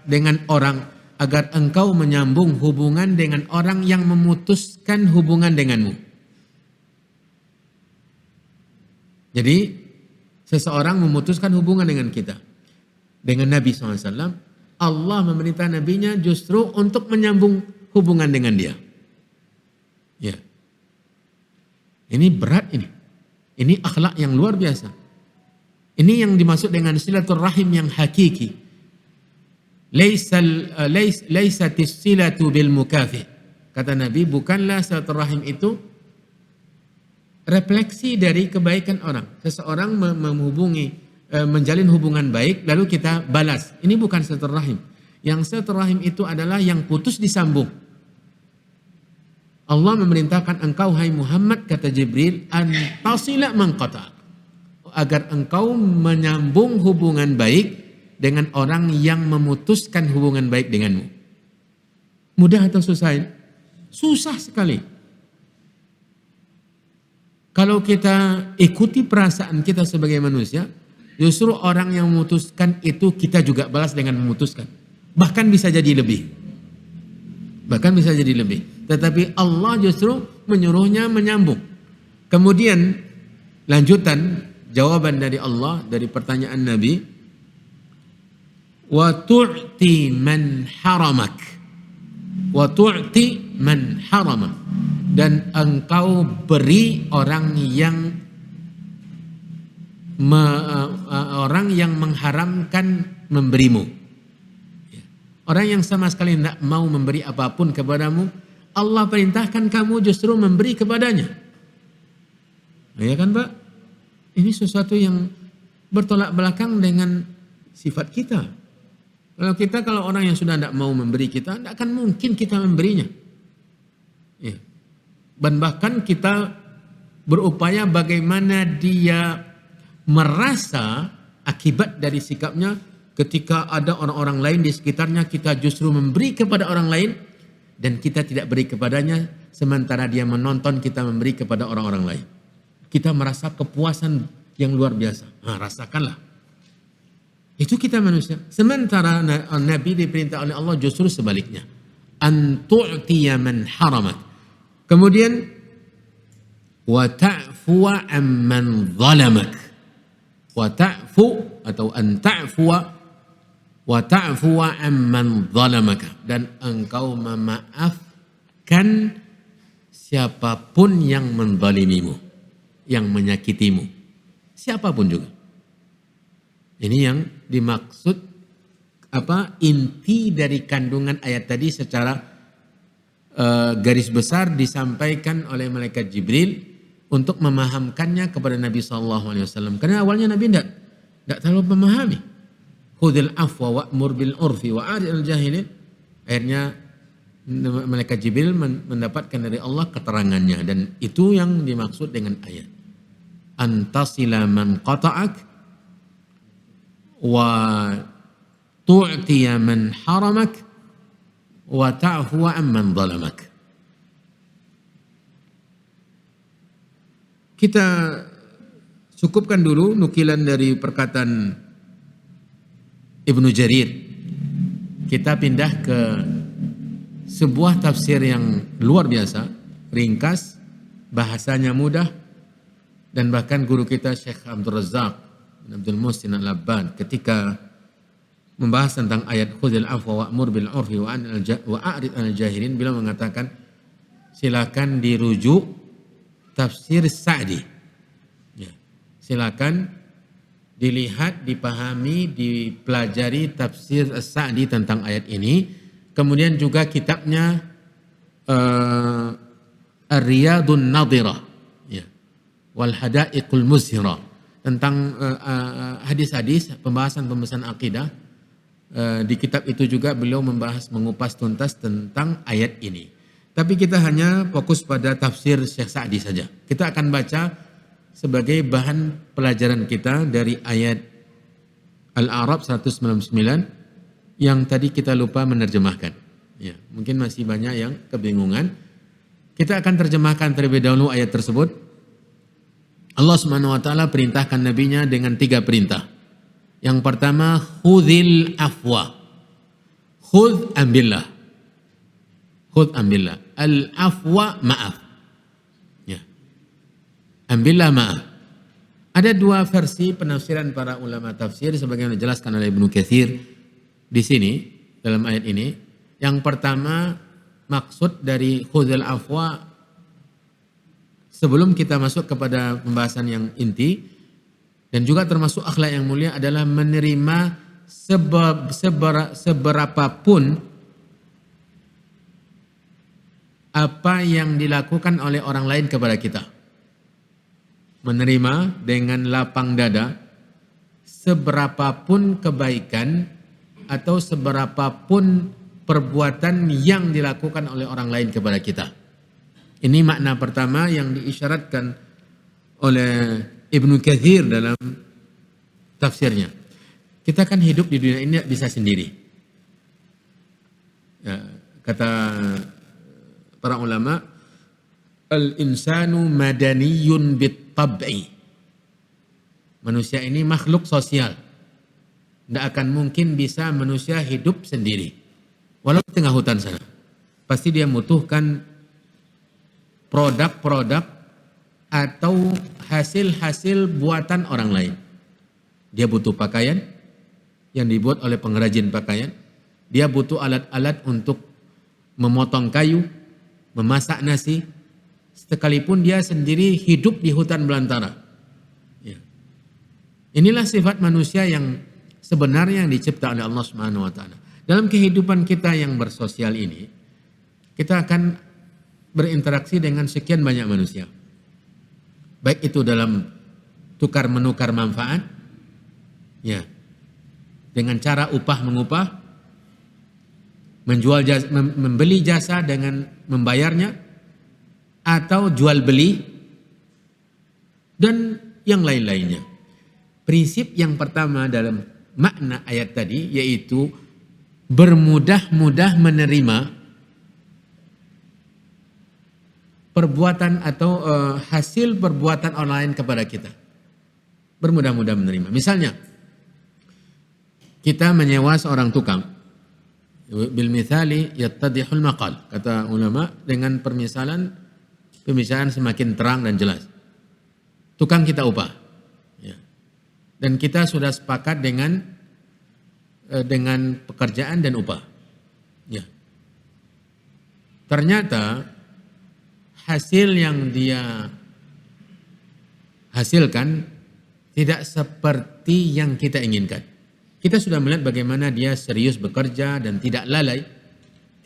dengan orang, agar engkau menyambung hubungan dengan orang yang memutuskan hubungan denganmu. Jadi seseorang memutuskan hubungan dengan kita, dengan Nabi SAW, Allah memerintah nabinya justru untuk menyambung hubungan dengan dia. Ya, ini berat ini. Ini akhlak yang luar biasa. Ini yang dimaksud dengan silaturrahim yang hakiki. Laisatis silatu bil mukafi. Kata Nabi, bukanlah silaturrahim itu refleksi dari kebaikan orang. Seseorang menjalin hubungan baik lalu kita balas. Ini bukan silaturrahim. Yang silaturrahim itu adalah yang putus disambung. Allah memerintahkan engkau, hai Muhammad, kata Jibril, an tasila man qata', agar engkau menyambung hubungan baik dengan orang yang memutuskan hubungan baik denganmu. Mudah atau susah? Susah sekali. Kalau kita ikuti perasaan kita sebagai manusia, justru orang yang memutuskan itu kita juga balas dengan memutuskan. Bahkan bisa jadi lebih. Tetapi Allah justru menyuruhnya menyambung. Kemudian lanjutan jawaban dari Allah dari pertanyaan Nabi, wa tu'ti man haramak. Wa tu'ti man haramak. Dan engkau beri orang yang mengharamkan memberimu. Orang yang sama sekali tidak mau memberi apapun kepadamu, Allah perintahkan kamu justru memberi kepadanya. Ya kan Pak? Ini sesuatu yang bertolak belakang dengan sifat kita. Kalau orang yang sudah tidak mau memberi kita, tidak akan mungkin kita memberinya. Ya. Dan bahkan kita berupaya bagaimana dia merasa akibat dari sikapnya. Ketika ada orang-orang lain di sekitarnya, kita justru memberi kepada orang lain dan kita tidak beri kepadanya, sementara dia menonton kita memberi kepada orang-orang lain. Kita merasa kepuasan yang luar biasa. Nah, rasakanlah. Itu kita manusia. Sementara Nabi diperintah oleh Allah justru sebaliknya. An tu'tiya man haramak. Kemudian wa ta'fuwa amman zalamak. Wa ta'fu atau an ta'fuwa wa ta'fuwa amman zalamaka, dan engkau memaafkan siapapun yang menzalimimu, yang menyakitimu, siapapun juga. Ini yang dimaksud inti dari kandungan ayat tadi secara garis besar disampaikan oleh malaikat Jibril untuk memahamkannya kepada Nabi SAW. Karena awalnya Nabi tidak terlalu memahami. Khudil afwa wa'mur bil urfi wa'arid al jahilin. Akhirnya malaikat Jibril mendapatkan dari Allah keterangannya, dan itu yang dimaksud dengan ayat. Antasila man qata'ak wa tu'tiya man haramak wa ta'fuwa amman zalamak. Kita cukupkan dulu nukilan dari perkataan Ibnu Jarir. Kita pindah ke sebuah tafsir yang luar biasa, ringkas, bahasanya mudah, dan bahkan guru kita Syekh Abdul Razak bin Abdul Muhsin Al-Abbad ketika membahas tentang ayat khudhil afwa wa'mur bil urfi wa'arid anil jahilin, beliau mengatakan silakan dirujuk tafsir Sa'di. Ya, silakan dilihat, dipahami, dipelajari tafsir Sa'di tentang ayat ini. Kemudian juga kitabnya Ar-Riyadun Nadhirah, ya, wal Hadaiqul Muzhirah, tentang hadis-hadis, pembahasan akidah. Di kitab itu juga beliau mengupas tuntas tentang ayat ini. Tapi kita hanya fokus pada tafsir Syekh Sa'di saja. Kita akan baca sebagai bahan pelajaran kita dari ayat Al-A'raf 199 yang tadi kita lupa menerjemahkan. Ya, mungkin masih banyak yang kebingungan. Kita akan terjemahkan terlebih dahulu ayat tersebut. Allah Subhanahu wa taala perintahkan nabinya dengan 3 perintah. Yang pertama, khudhil afwa. Khudh, ambillah. Khudh, ambillah. Al-afwa, maaf. Ambillah maaf. Ada 2 versi penafsiran para ulama tafsir sebagaimana dijelaskan oleh Ibnu Katsir di sini dalam ayat ini. Yang pertama, maksud dari khudhil afwa, sebelum kita masuk kepada pembahasan yang inti dan juga termasuk akhlak yang mulia, adalah menerima seberapapun apa yang dilakukan oleh orang lain kepada kita. Menerima dengan lapang dada seberapapun kebaikan atau seberapapun perbuatan yang dilakukan oleh orang lain kepada kita. Ini makna pertama yang diisyaratkan oleh Ibnu Katsir dalam tafsirnya. Kita kan hidup di dunia ini bisa sendiri. Ya, kata para ulama, al-insanu madaniyun bit-tab'i. Manusia ini makhluk sosial. Tidak akan mungkin bisa manusia hidup sendiri. Walau di tengah hutan sana. Pasti dia membutuhkan produk-produk atau hasil-hasil buatan orang lain. Dia butuh pakaian, yang dibuat oleh pengrajin pakaian. Dia butuh alat-alat untuk memotong kayu, memasak nasi, sekalipun dia sendiri hidup di hutan belantara. Ya. Inilah sifat manusia yang sebenarnya yang dicipta oleh Allah Subhanahu wa taala. Dalam kehidupan kita yang bersosial ini, kita akan berinteraksi dengan sekian banyak manusia. Baik itu dalam tukar menukar manfaat, ya, dengan cara upah mengupah, menjual jasa, membeli jasa dengan membayarnya, atau jual beli, dan yang lain-lainnya. Prinsip yang pertama dalam makna ayat tadi yaitu bermudah-mudah menerima perbuatan atau hasil perbuatan orang lain kepada kita. Bermudah-mudah menerima. Misalnya, kita menyewa seorang tukang. Bil mithali yattadihul maqal. Kata ulama, dengan pemisalan semakin terang dan jelas. Tukang kita upah. Ya. Dan kita sudah sepakat dengan pekerjaan dan upah. Ya. Ternyata hasil yang dia hasilkan tidak seperti yang kita inginkan. Kita sudah melihat bagaimana dia serius bekerja dan tidak lalai,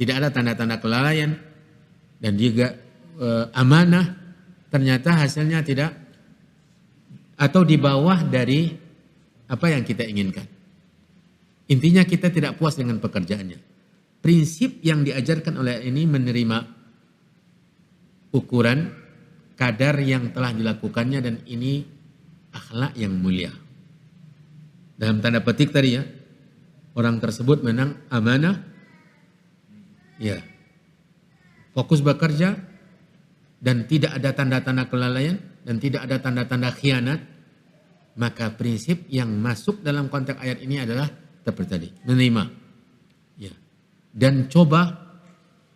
tidak ada tanda-tanda kelalaian, dan juga amanah. Ternyata hasilnya tidak, atau di bawah dari apa yang kita inginkan. Intinya kita tidak puas dengan pekerjaannya. Prinsip yang diajarkan oleh ini menerima ukuran kadar yang telah dilakukannya, dan ini akhlak yang mulia. Dalam tanda petik tadi ya, orang tersebut menang amanah, ya, fokus bekerja, dan tidak ada tanda-tanda kelalaian, dan tidak ada tanda-tanda khianat. Maka prinsip yang masuk dalam konteks ayat ini adalah seperti tadi, menerima, ya, dan coba.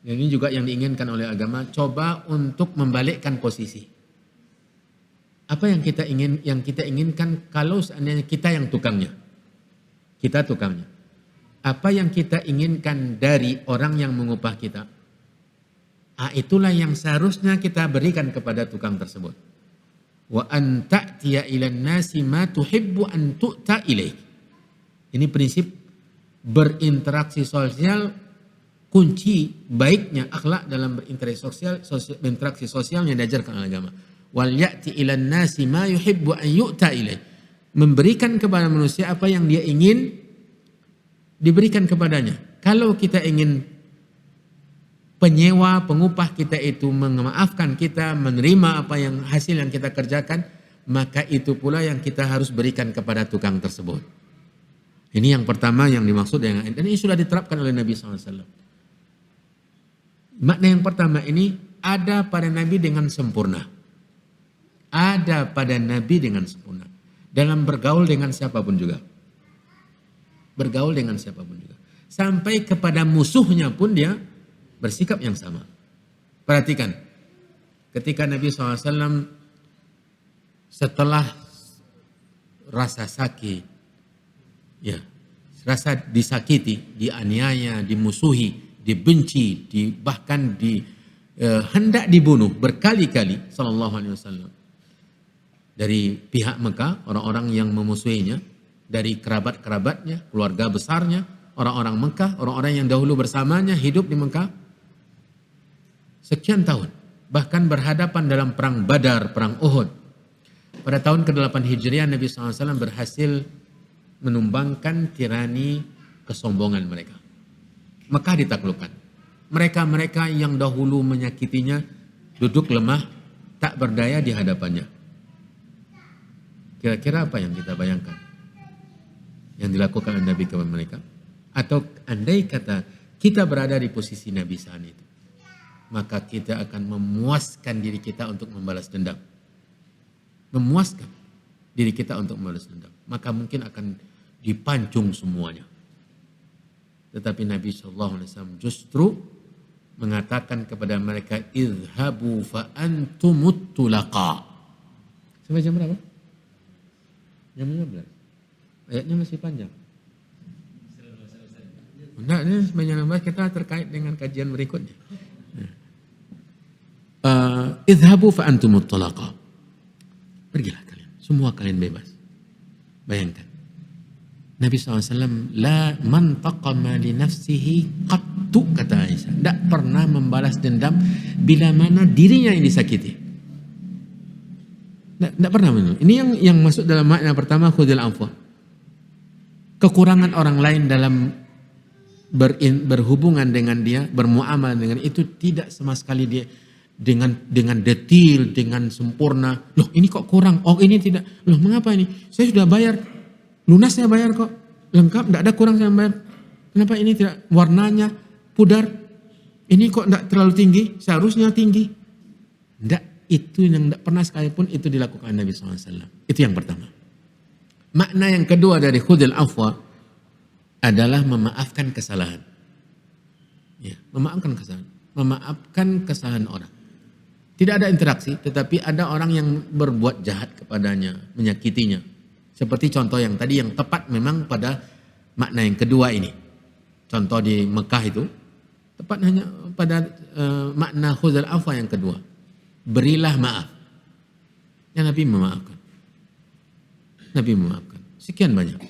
Ini juga yang diinginkan oleh agama, coba untuk membalikkan posisi. Apa yang kita inginkan kalau seandainya kita yang tukangnya. Kita tukangnya. Apa yang kita inginkan dari orang yang mengupah kita? Itulah yang seharusnya kita berikan kepada tukang tersebut. Wa an ta'tiya ilan nasi ma tuhibbu an tu'ta ilaik. Ini prinsip berinteraksi sosial. Kunci baiknya akhlak dalam berinteraksi sosial yang diajarkan oleh agama. Wal ya'ti ilan nasi ma yuhibbu an yu'ta ilaih. Memberikan kepada manusia apa yang dia ingin diberikan kepadanya. Kalau kita ingin penyewa, pengupah kita itu memaafkan kita, menerima apa yang hasil yang kita kerjakan, maka itu pula yang kita harus berikan kepada tukang tersebut. Ini yang pertama yang dimaksud dengan, dan ini sudah diterapkan oleh Nabi SAW. Makna yang pertama ini ada pada Nabi dengan sempurna. Ada pada Nabi dengan sempurna. Dalam bergaul dengan siapapun juga. Bergaul dengan siapapun juga. Sampai kepada musuhnya pun dia bersikap yang sama. Perhatikan. Ketika Nabi SAW setelah rasa sakit, ya, rasa disakiti, dianiaya, dimusuhi, dibenci, bahkan hendak dibunuh berkali-kali sallallahu alaihi wasallam dari pihak Mekah, orang-orang yang memusuhinya, dari kerabat-kerabatnya, keluarga besarnya, orang-orang Mekah, orang-orang yang dahulu bersamanya hidup di Mekah sekian tahun, bahkan berhadapan dalam perang Badar, perang Uhud. Pada tahun ke-8 Hijriah Nabi SAW berhasil menumbangkan tirani kesombongan mereka. Mekah ditaklukkan. Mereka-mereka yang dahulu menyakitinya duduk lemah, tak berdaya di hadapannya. Kira-kira apa yang kita bayangkan yang dilakukan oleh Nabi kepada mereka? Atau andai kata kita berada di posisi Nabi saat itu, maka kita akan memuaskan diri kita untuk membalas dendam. Memuaskan diri kita untuk membalas dendam. Maka mungkin akan dipancung semuanya. Tetapi Nabi SAW justru mengatakan kepada mereka, idhabu fa antumut tulaqa. Sampai jam berapa? Jam 15. Ayatnya masih panjang. Enggak, ini sebenarnya nambah kita terkait dengan kajian berikutnya. Idhabu fa antumut talaqa. Pergilah kalian, semua kalian bebas. Bayangkan. Nabi SAW la man taqama li nafsihi qattu, kata Aisyah. Tidak pernah membalas dendam bila mana dirinya yang disakiti. Tidak pernah. Ini yang masuk dalam makna pertama khudil afwa. Kekurangan orang lain dalam berhubungan dengan dia, bermuamalah dengan itu tidak sama sekali dia dengan detil, dengan sempurna. Loh ini kok kurang? Oh ini tidak. Loh mengapa ini? Saya sudah bayar. Lunas saya bayar kok, lengkap, tidak ada kurang saya bayar. Kenapa ini tidak, warnanya pudar, ini kok tidak terlalu tinggi, seharusnya tinggi. Tidak, itu yang tidak pernah sekalipun itu dilakukan Nabi SAW. Itu yang pertama. Makna yang kedua dari khudil afwa adalah memaafkan kesalahan. Ya, memaafkan kesalahan orang. Tidak ada interaksi, tetapi ada orang yang berbuat jahat kepadanya, menyakitinya. Seperti contoh yang tadi yang tepat memang pada makna yang kedua ini. Contoh di Mekah itu tepat hanya pada makna khuzal afwa yang kedua. Berilah maaf. Ya Nabi memaafkan. Nabi memaafkan. Sekian banyak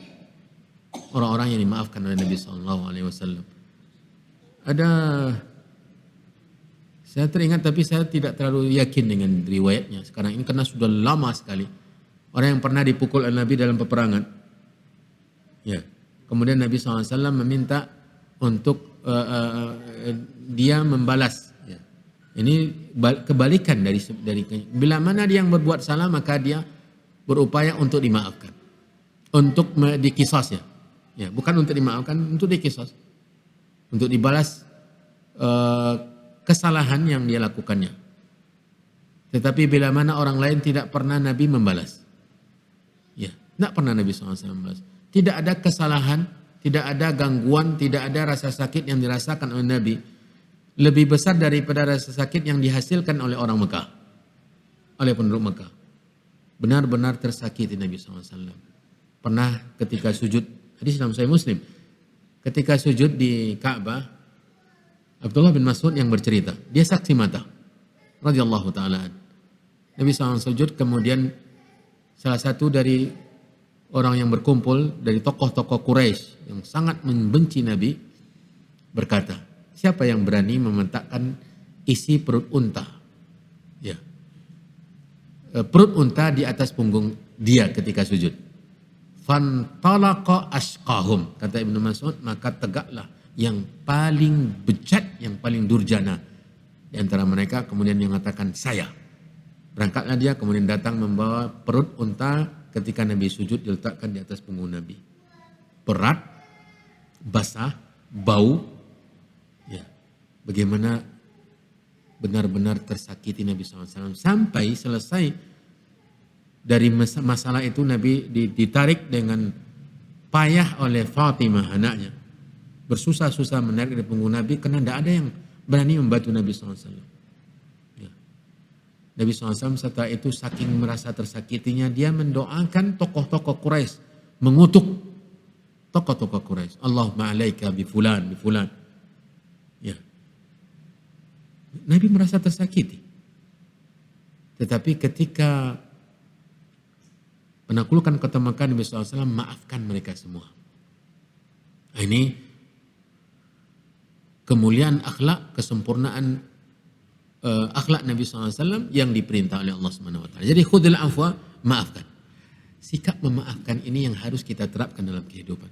orang-orang yang dimaafkan oleh Nabi SAW. Ada, saya teringat tapi saya tidak terlalu yakin dengan riwayatnya sekarang ini karena sudah lama sekali. Orang yang pernah dipukul oleh Nabi dalam peperangan. Ya. Kemudian Nabi SAW meminta untuk dia membalas. Ya. Ini kebalikan dari bila mana dia yang berbuat salah maka dia berupaya untuk dimaafkan. Untuk dikisos ya. Ya, bukan untuk dimaafkan, untuk dikisos. Untuk dibalas kesalahan yang dia lakukannya. Tetapi bila mana orang lain tidak pernah Nabi membalas. Ya, tidak pernah Nabi SAW membalas. Tidak ada kesalahan, tidak ada gangguan, tidak ada rasa sakit yang dirasakan oleh Nabi. Lebih besar daripada rasa sakit yang dihasilkan oleh orang Mekah. Oleh penduduk Mekah. Benar-benar tersakiti Nabi SAW. Pernah ketika sujud, hadis dalam Sahih Muslim. Ketika sujud di Ka'bah, Abdullah bin Mas'ud yang bercerita. Dia saksi mata. Radhiyallahu ta'ala. Nabi SAW sujud, kemudian salah satu dari orang yang berkumpul dari tokoh-tokoh Quraisy yang sangat membenci Nabi berkata, siapa yang berani mementakkan isi perut unta? Ya. Perut unta di atas punggung dia ketika sujud. Fantalaqa ashqahum, kata Ibnu Mas'ud, maka tegaklah yang paling bejat, yang paling durjana di antara mereka, kemudian yang mengatakan saya. Berangkatlah dia, kemudian datang membawa perut unta ketika Nabi sujud diletakkan di atas punggung Nabi. Berat, basah, bau. Ya, bagaimana benar-benar tersakiti Nabi SAW. Sampai selesai dari masalah itu Nabi ditarik dengan payah oleh Fatimah anaknya. Bersusah-susah menarik dari punggung Nabi karena tidak ada yang berani membantu Nabi SAW. Nabi SAW setelah itu saking merasa tersakitinya dia mendoakan tokoh-tokoh Quraisy, mengutuk tokoh-tokoh Quraisy. Allahumma alaika bi fulan. Ya. Nabi merasa tersakiti. Tetapi ketika menaklukkan kota Mekah, Nabi SAW maafkan mereka semua. Nah, ini kemuliaan akhlak, kesempurnaan akhlak Nabi SAW yang diperintah oleh Allah SWT. Jadi khudil afwa, maafkan. Sikap memaafkan ini yang harus kita terapkan dalam kehidupan.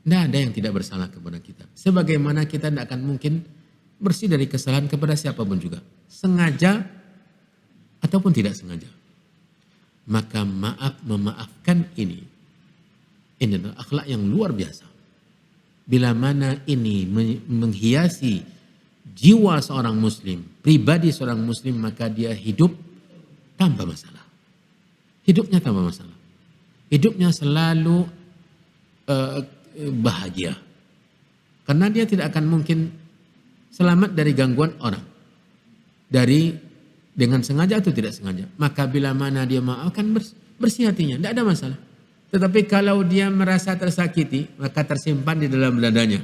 Tidak ada yang tidak bersalah kepada kita. Sebagaimana kita tidak akan mungkin bersih dari kesalahan kepada siapapun juga. Sengaja ataupun tidak sengaja. Maka memaafkan ini adalah akhlak yang luar biasa. Bila mana ini menghiasi jiwa seorang muslim, pribadi seorang muslim, maka dia hidup tanpa masalah. Hidupnya tanpa masalah. Hidupnya selalu bahagia. Karena dia tidak akan mungkin selamat dari gangguan orang. Dengan sengaja atau tidak sengaja. Maka bila mana dia maafkan, bersih hatinya, tidak ada masalah. Tetapi kalau dia merasa tersakiti, maka tersimpan di dalam dadanya.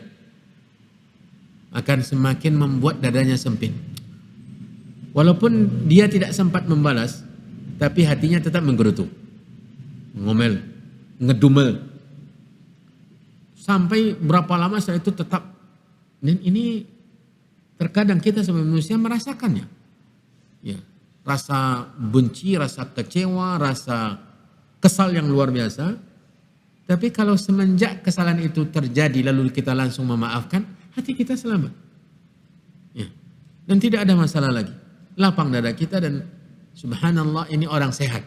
akan semakin membuat dadanya sempit. Walaupun dia tidak sempat membalas, tapi hatinya tetap menggerutu, ngomel, ngedumel. Sampai berapa lama setelah itu tetap. Dan ini terkadang kita sebagai manusia merasakannya. Ya, rasa benci, rasa kecewa, rasa kesal yang luar biasa. Tapi kalau semenjak kesalahan itu terjadi lalu kita langsung memaafkan, hati kita selamat. Ya. Dan tidak ada masalah lagi. Lapang dada kita dan subhanallah ini orang sehat.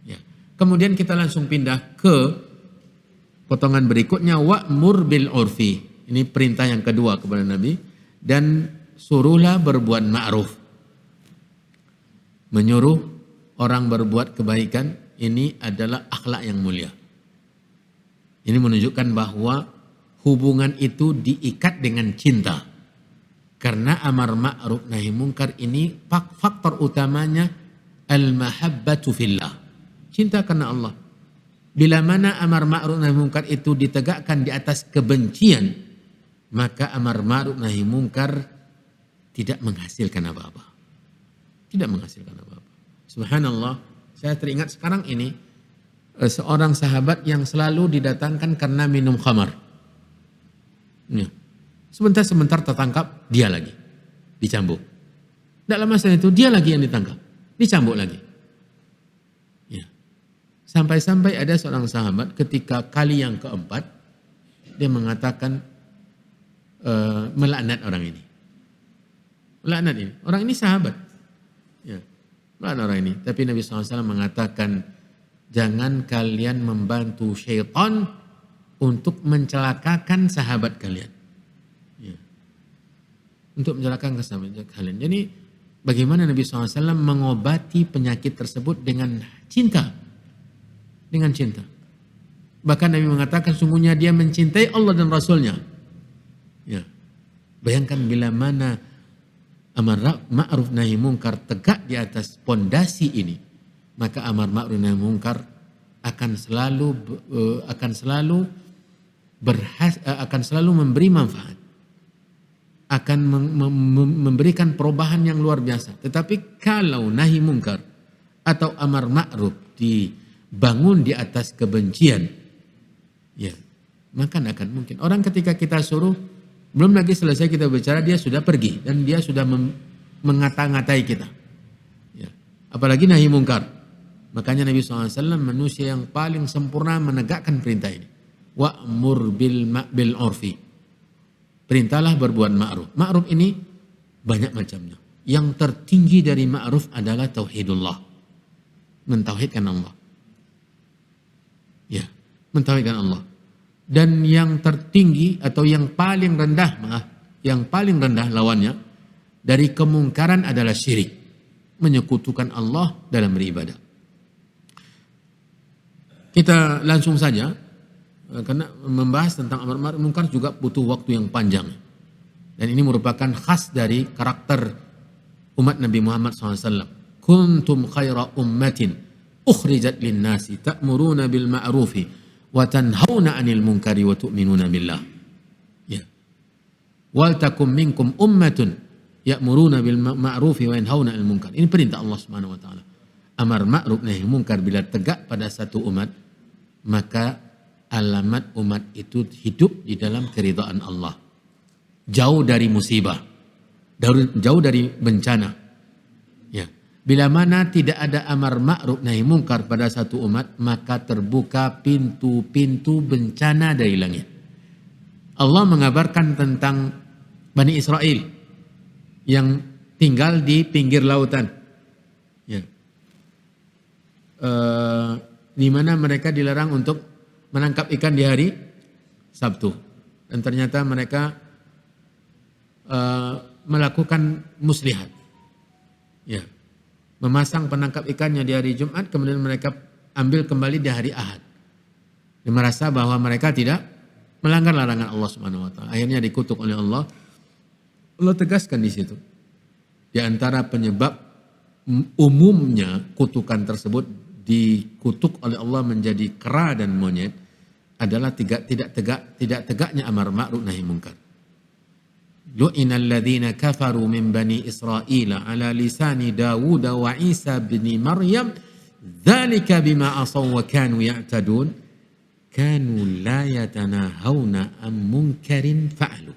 Ya. Kemudian kita langsung pindah ke potongan berikutnya, wa'mur bil urfi. Ini perintah yang kedua kepada Nabi. Dan suruhlah berbuat ma'ruf. Menyuruh orang berbuat kebaikan, ini adalah akhlak yang mulia. Ini menunjukkan bahwa hubungan itu diikat dengan cinta. Karena amar ma'ruf nahi mungkar ini faktor utamanya al-mahabbatu fillah. Cinta karena Allah. Bila mana amar ma'ruf nahi mungkar itu ditegakkan di atas kebencian, maka amar ma'ruf nahi mungkar tidak menghasilkan apa-apa. Tidak menghasilkan apa-apa. Subhanallah, saya teringat sekarang ini seorang sahabat yang selalu didatangkan karena minum khamar. Ya. Sebentar-sebentar tertangkap, dia lagi dicambuk. Tidak lama setelah itu dia lagi yang ditangkap, dicambuk lagi. Ya. Sampai-sampai ada seorang sahabat ketika kali yang keempat dia mengatakan melaknat orang ini. Melaknat ini. Orang ini sahabat. Ya. Melaknat orang ini. Tapi Nabi SAW mengatakan, jangan kalian membantu syaitan untuk mencelakakan sahabat kalian. Ya. Untuk mencelakakan sahabat kalian. Jadi bagaimana Nabi SAW mengobati penyakit tersebut dengan cinta. Dengan cinta. Bahkan Nabi mengatakan sungguhnya dia mencintai Allah dan Rasulnya. Ya. Bayangkan bila mana amar ma'ruf nahi mungkar tegak di atas pondasi ini, maka amar ma'ruf nahi mungkar akan selalu memberi manfaat, akan memberikan perubahan yang luar biasa. Tetapi kalau nahi mungkar atau amar ma'ruf dibangun di atas kebencian, ya, maka akan mungkin orang ketika kita suruh, belum lagi selesai kita bicara, dia sudah pergi dan dia sudah mengata-ngatai kita. Ya. Apalagi nahi mungkar. Makanya Nabi SAW manusia yang paling sempurna menegakkan perintah ini. Wa'mur bil urfi. Perintahlah berbuat ma'ruf. Ma'ruf ini banyak macamnya. Yang tertinggi dari ma'ruf adalah tauhidullah. Mentauhidkan Allah. Ya, mentauhidkan Allah. Dan yang tertinggi atau yang paling rendah, yang paling rendah lawannya dari kemungkaran adalah syirik. Menyekutukan Allah dalam beribadah. Kita langsung saja, karena membahas tentang amar ma'ruf munkar juga butuh waktu yang panjang. Dan ini merupakan khas dari karakter umat Nabi Muhammad SAW. Kuntum khaira ummatin ukhrijat linnasi ta'muruna bil ma'rufi wa tanhauna 'anil munkari wa tu'minuna billah. Ya. Wal takum minkum ummatun ya'muruna bil ma'rufi wa yanhauna 'anil munkar. Ini perintah Allah Subhanahu wa taala. Amar ma'ruf nahi munkar bila tegak pada satu umat, maka alamat umat itu hidup di dalam keridhaan Allah. Jauh dari musibah, jauh dari bencana. Ya. Bila mana tidak ada amar ma'ruf nahi mungkar pada satu umat, maka terbuka pintu-pintu bencana dari langit. Allah mengabarkan tentang Bani Israel yang tinggal di pinggir lautan. Ya. Di mana mereka dilarang untuk menangkap ikan di hari Sabtu. Dan ternyata mereka melakukan muslihat. Ya. Memasang penangkap ikannya di hari Jumat, kemudian mereka ambil kembali di hari Ahad. Dan merasa bahwa mereka tidak melanggar larangan Allah Subhanahu wa taala. Akhirnya dikutuk oleh Allah. Allah tegaskan di situ. Di antara penyebab umumnya kutukan tersebut dikutuk oleh Allah menjadi kera dan monyet adalah tidak tegaknya amar ma'ruf nahi munkar. lu'inal ladzina kafaru min bani Israila ala lisani Dawud wa Isa bin Maryam dzalika bima asaw wa kanu ya'tadun kanu la yatanahawna am munkarin fa'alu.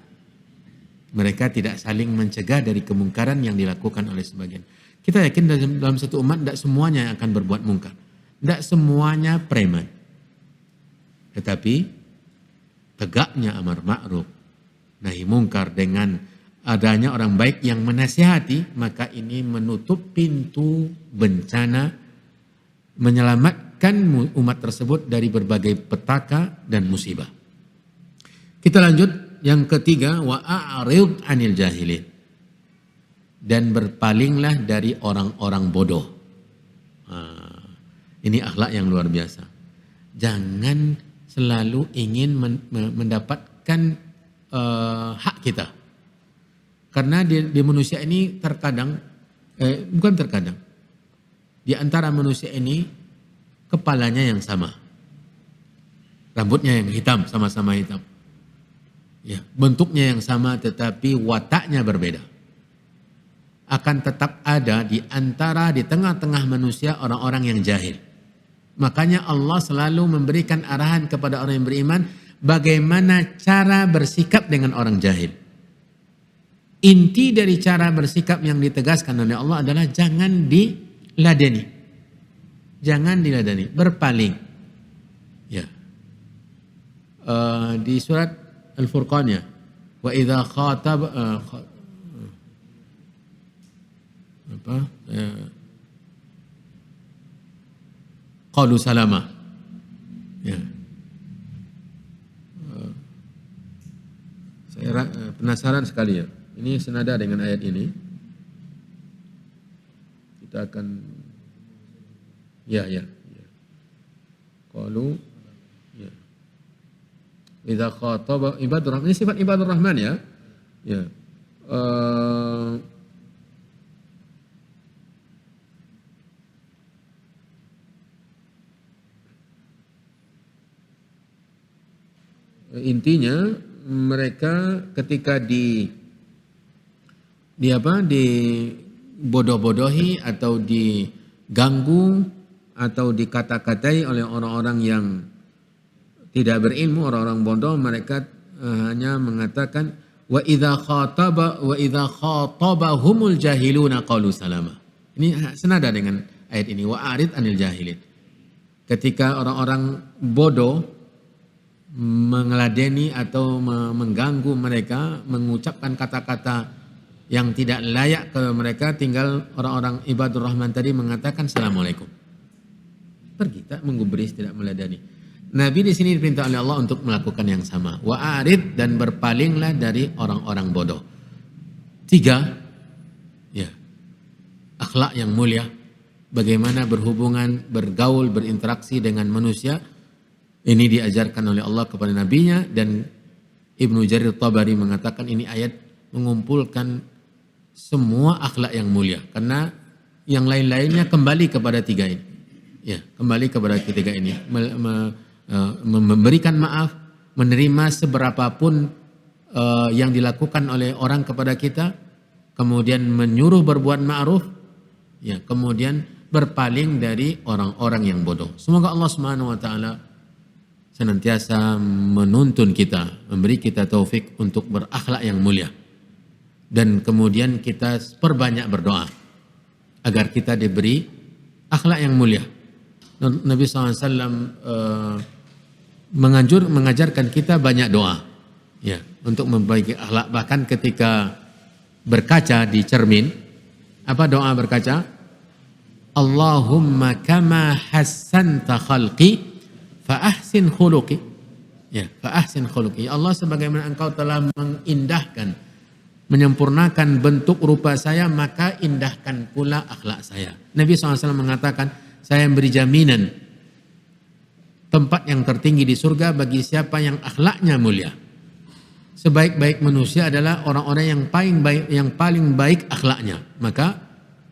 Mereka tidak saling mencegah dari kemungkaran yang dilakukan oleh sebagian. Kita yakin dalam satu umat tidak semuanya yang akan berbuat mungkar, tidak semuanya preman, tetapi tegaknya amar ma'ruf nahi mungkar dengan adanya orang baik yang menasihati, maka ini menutup pintu bencana, menyelamatkan umat tersebut dari berbagai petaka dan musibah. Kita lanjut yang ketiga, wa a'rid 'anil jahilin, dan berpalinglah dari orang-orang bodoh. Ini akhlak yang luar biasa. Jangan selalu ingin mendapatkan hak kita, karena di manusia ini terkadang bukan terkadang, di antara manusia ini kepalanya yang sama, rambutnya yang hitam, sama-sama hitam, ya, bentuknya yang sama, tetapi wataknya berbeda. Akan tetap ada di tengah-tengah manusia orang-orang yang jahil. Makanya Allah selalu memberikan arahan kepada orang yang beriman bagaimana cara bersikap dengan orang jahil. Inti dari cara bersikap yang ditegaskan oleh Allah adalah jangan diladeni. Jangan diladeni, berpaling. Ya. Di surat Al-Furqan ya. Wa idza khatab qalu salama. Ya. Saya penasaran sekali ya. Ini senada dengan ayat ini. Kita akan ya. Qalu ya. Idza khataba ibadur rahman, ini sifat ibadur rahman ya. Ya. Intinya mereka ketika dibodoh-bodohi atau diganggu atau dikata-katai oleh orang-orang yang tidak berilmu, orang-orang bodoh, mereka hanya mengatakan wa idza khatabahumul jahiluna qalu salama. Ini senada dengan ayat ini, wa arid anil jahilin. Ketika orang-orang bodoh mengeladeni atau mengganggu mereka, mengucapkan kata-kata yang tidak layak ke mereka, tinggal orang-orang ibadur rahman tadi mengatakan assalamualaikum. Pergi, tak menggubris, tidak meladeni. Nabi di sini diperintah oleh Allah untuk melakukan yang sama. Wa arid, dan berpalinglah dari orang-orang bodoh. 3, ya, akhlak yang mulia. Bagaimana berhubungan, bergaul, berinteraksi dengan manusia. Ini diajarkan oleh Allah kepada nabinya, dan Ibnu Jarir Tabari mengatakan ini ayat mengumpulkan semua akhlak yang mulia, karena yang lain-lainnya kembali kepada 3 ini. Ya, kembali kepada 3 ini. Memberikan maaf, menerima seberapapun yang dilakukan oleh orang kepada kita, kemudian menyuruh berbuat ma'ruf, ya, kemudian berpaling dari orang-orang yang bodoh. Semoga Allah Subhanahu wa taala senantiasa menuntun kita, memberi kita taufik untuk berakhlak yang mulia. Dan kemudian kita perbanyak berdoa agar kita diberi akhlak yang mulia. Nabi SAW mengajarkan kita banyak doa, ya, untuk memperbaiki akhlak. Bahkan ketika berkaca di cermin, apa doa berkaca? Allahumma kama hassanta khalqi fa ahsin khuluqi. Ya, fa ahsin khuluqi. Ya Allah, sebagaimana Engkau telah mengindahkan, menyempurnakan bentuk rupa saya, maka indahkan pula akhlak saya. Nabi SAW mengatakan, saya beri jaminan tempat yang tertinggi di surga bagi siapa yang akhlaknya mulia. Sebaik-baik manusia adalah orang-orang yang paling baik akhlaknya. Maka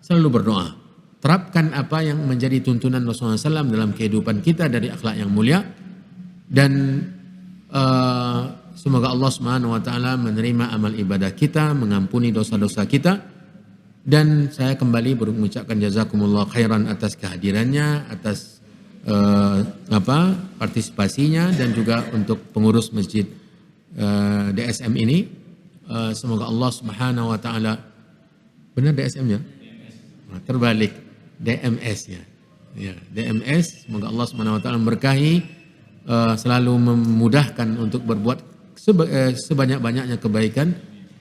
selalu berdoa. Terapkan apa yang menjadi tuntunan Rasulullah SAW dalam kehidupan kita dari akhlak yang mulia. Dan semoga Allah Subhanahu wa taala menerima amal ibadah kita, mengampuni dosa-dosa kita. Dan saya kembali mengucapkan jazakumullah khairan atas kehadirannya, atas partisipasinya, dan juga untuk pengurus masjid DSM ini. Semoga Allah Subhanahu wa taala, benar DSM-nya? Terbalik, DMS-nya. Ya, DMS, semoga Allah Subhanahu wa taala memberkahi, selalu memudahkan untuk berbuat sebanyak-banyaknya kebaikan.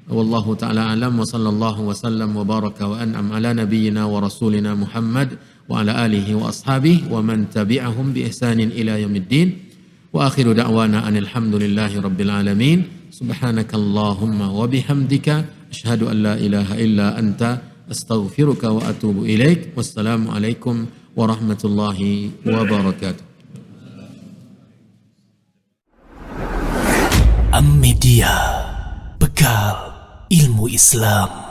Wallahu taala alam, wa sallallahu wa sallam wa baraka wa an'am ala nabiyyina wa rasulina Muhammad wa ala alihi wa ashabihi wa man tabi'ahum bi ihsanin ila yaumiddin. Wa akhiru da'wana anil hamdulillahi rabbil alamin. Subhanakallahumma wa bihamdika asyhadu an la ilaha illa anta astaghfiruka wa atubu ilaik. Wassalamu alaikum warahmatullahi wabarakatuh. Am Media, bekal ilmu Islam.